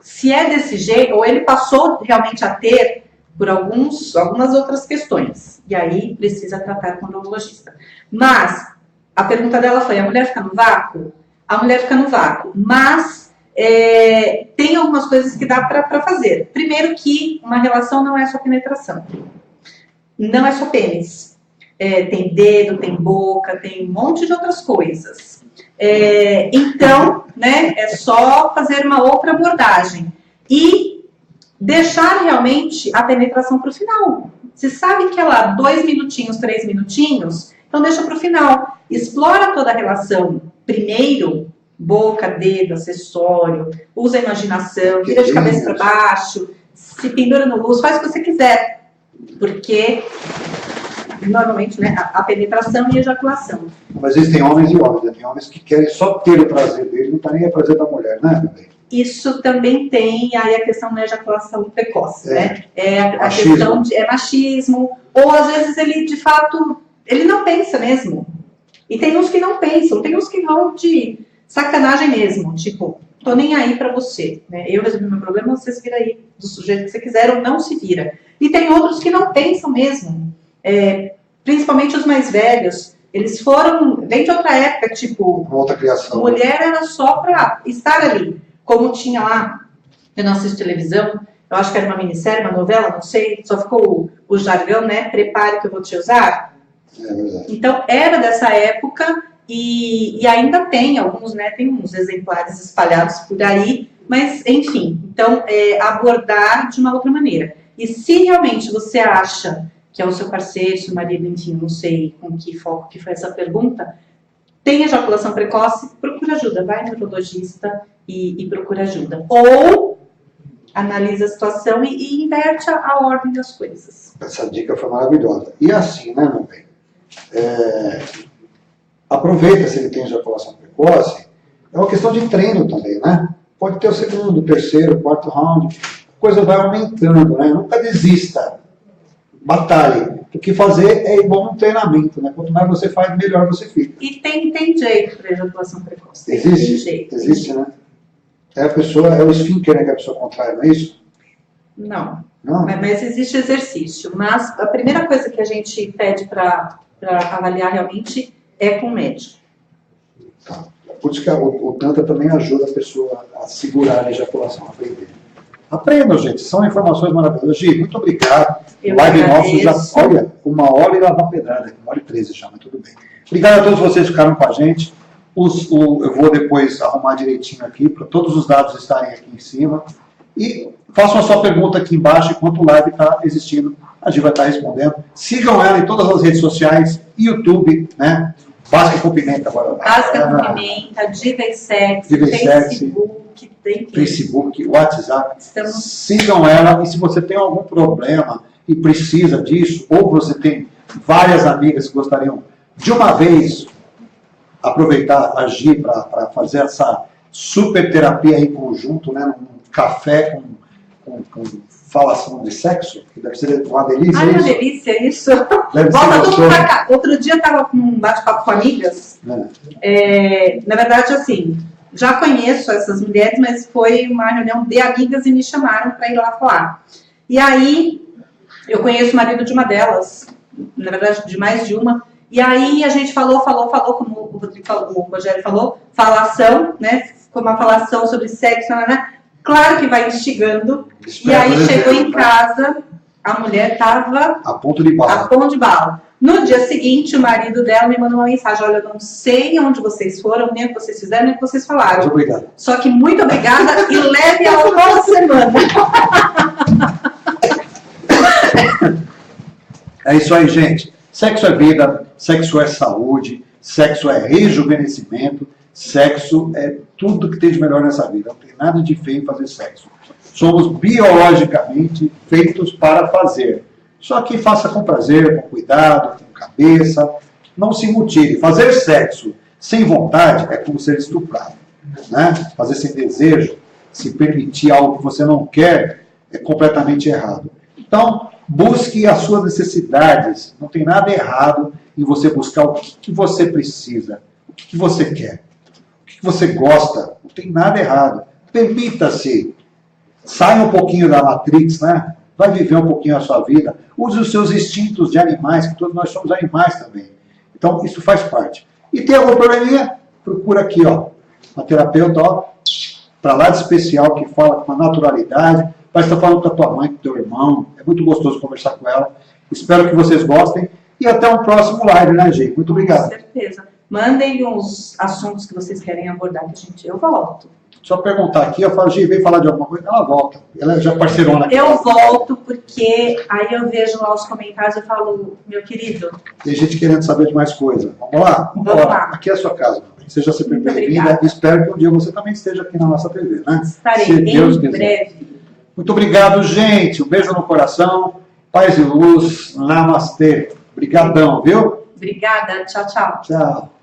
se é desse jeito, ou ele passou realmente a ter por algumas outras questões, e aí precisa tratar com o urologista. Mas, a pergunta dela foi, a mulher fica no vácuo? A mulher fica no vácuo, mas tem algumas coisas que dá para fazer. Primeiro que uma relação não é só penetração. Não é só pênis. Tem dedo, tem boca, tem um monte de outras coisas. Então, né, é só fazer uma outra abordagem. E deixar realmente a penetração para o final. Se sabe que é lá 2 minutinhos, 3 minutinhos, então deixa para o final. Explora toda a relação primeiro, boca, dedo, acessório, usa a imaginação, vira de cabeça para baixo, se pendura no luz, faz o que você quiser. Porque, normalmente, né, a penetração e a ejaculação. Mas existem homens e homens, né? Tem homens que querem só ter o prazer dele, não está nem a prazer da mulher, né, bebê? Isso também tem aí a questão da ejaculação precoce, né? A machismo. questão de machismo, ou às vezes ele, de fato, ele não pensa mesmo. E tem uns que não pensam, tem uns que vão de sacanagem mesmo, tipo, tô nem aí pra você, né? Eu resolvi meu problema, você se vira aí do sujeito que você quiser ou não se vira. E tem outros que não pensam mesmo, principalmente os mais velhos, eles vem de outra época, tipo, Uma outra criação. Mulher era só pra estar ali, como tinha lá, eu não assisto televisão, eu acho que era uma minissérie, uma novela, não sei, só ficou o jargão, né, prepare que eu vou te usar. É verdade. Então, era dessa época e ainda tem alguns, né, tem uns exemplares espalhados por aí, mas, enfim, então, abordar de uma outra maneira. E se realmente você acha que é o seu parceiro, seu marido, enfim, não sei com que foco que foi essa pergunta, tem ejaculação precoce, procura ajuda, vai no urologista e procura ajuda. Ou analisa a situação e inverte a ordem das coisas. Essa dica foi maravilhosa. E assim, né, meu bem? Aproveita se ele tem ejaculação precoce. É uma questão de treino também, né? Pode ter o segundo, terceiro, quarto round. A coisa vai aumentando, né? Nunca desista. Batalhe. O que fazer é igual um treinamento, né? Quanto mais você faz, melhor você fica. E tem jeito para ejaculação precoce. Tem jeito. Existe, né? É o esfíncter, né, que a pessoa contrai, não é isso? Não. Não? Mas existe exercício. Mas a primeira coisa que a gente pede para avaliar realmente é com o médico. Tá. Por isso que o Tantra também ajuda a pessoa a segurar a ejaculação, a aprender. Aprendam, gente. São informações maravilhosas. Gi, muito obrigado. Eu O live agradeço. nosso já, olha, 1h e lá vai pedrada, 1h13 já, mas tudo bem. Obrigado a todos vocês que ficaram com a gente. Eu vou depois arrumar direitinho aqui, para todos os dados estarem aqui em cima. E façam a sua pergunta aqui embaixo, enquanto o live está existindo, a Gi vai estar respondendo. Sigam ela em todas as redes sociais, YouTube, né? Básica com Pimenta agora. Básica com Pimenta, Diva e Sexy, Diva e Sexy, Facebook, tem que... Facebook, WhatsApp. Estamos... Sigam ela, e se você tem algum problema e precisa disso, ou você tem várias amigas que gostariam de uma vez aproveitar, agir para fazer essa super terapia em conjunto, né, num café com falação de sexo, que deve ser uma delícia. Ai, uma isso? delícia isso. Deve Volta ser tudo gostoso. pra cá. Outro dia eu estava com um bate-papo com amigas. Na verdade, assim, já conheço essas mulheres, mas foi uma reunião de amigas e me chamaram para ir lá falar. E aí, eu conheço o marido de uma delas, na verdade, de mais de uma. E aí a gente falou, como o Rodrigo falou, o Rogério falou, falação, né? Foi uma falação sobre sexo, né? Claro que vai instigando. E aí chegou em casa, a mulher estava a ponto de bala. a ponto de bala. No dia seguinte, o marido dela me mandou uma mensagem: olha, eu não sei onde vocês foram, nem o que vocês fizeram, nem o que vocês falaram. Muito obrigado. Só que muito obrigada e leve a outra semana. É isso aí, gente. Sexo é vida, sexo é saúde, sexo é rejuvenescimento, sexo é tudo que tem de melhor nessa vida. Não tem nada de feio em fazer sexo. Somos biologicamente feitos para fazer. Só que faça com prazer, com cuidado, com cabeça. Não se mutile. Fazer sexo sem vontade é como ser estuprado. Né? Fazer sem desejo, se permitir algo que você não quer, é completamente errado. Então, busque as suas necessidades. Não tem nada errado em você buscar o que você precisa, o que você quer, o que você gosta. Não tem nada errado. Permita-se. Saia um pouquinho da Matrix, né? Vai viver um pouquinho a sua vida. Use os seus instintos de animais, que todos nós somos animais também. Então, isso faz parte. E tem algum probleminha? Procura aqui, ó. Uma terapeuta, ó, para lá de especial, que fala com uma naturalidade. Vai estar falando com a tua mãe, com o teu irmão. É muito gostoso conversar com ela. Espero que vocês gostem. E até um próximo live, né, gente? Muito obrigado. Com certeza. Mandem os assuntos que vocês querem abordar, que eu volto. Só perguntar aqui, eu falo, Gi, vem falar de alguma coisa, ela volta. Ela já é parceirona aqui. Eu volto porque aí eu vejo lá os comentários e falo, meu querido. Tem gente querendo saber de mais coisa. Vamos lá? Vamos lá. Aqui é a sua casa. Seja sempre Muito bem-vinda. obrigada. Espero que um dia você também esteja aqui na nossa TV, né? Estarei Se Deus em quiser. breve. Muito obrigado, gente. Um beijo no coração. Paz e luz. Namastê. Obrigadão, viu? Obrigada. Tchau, tchau. Tchau.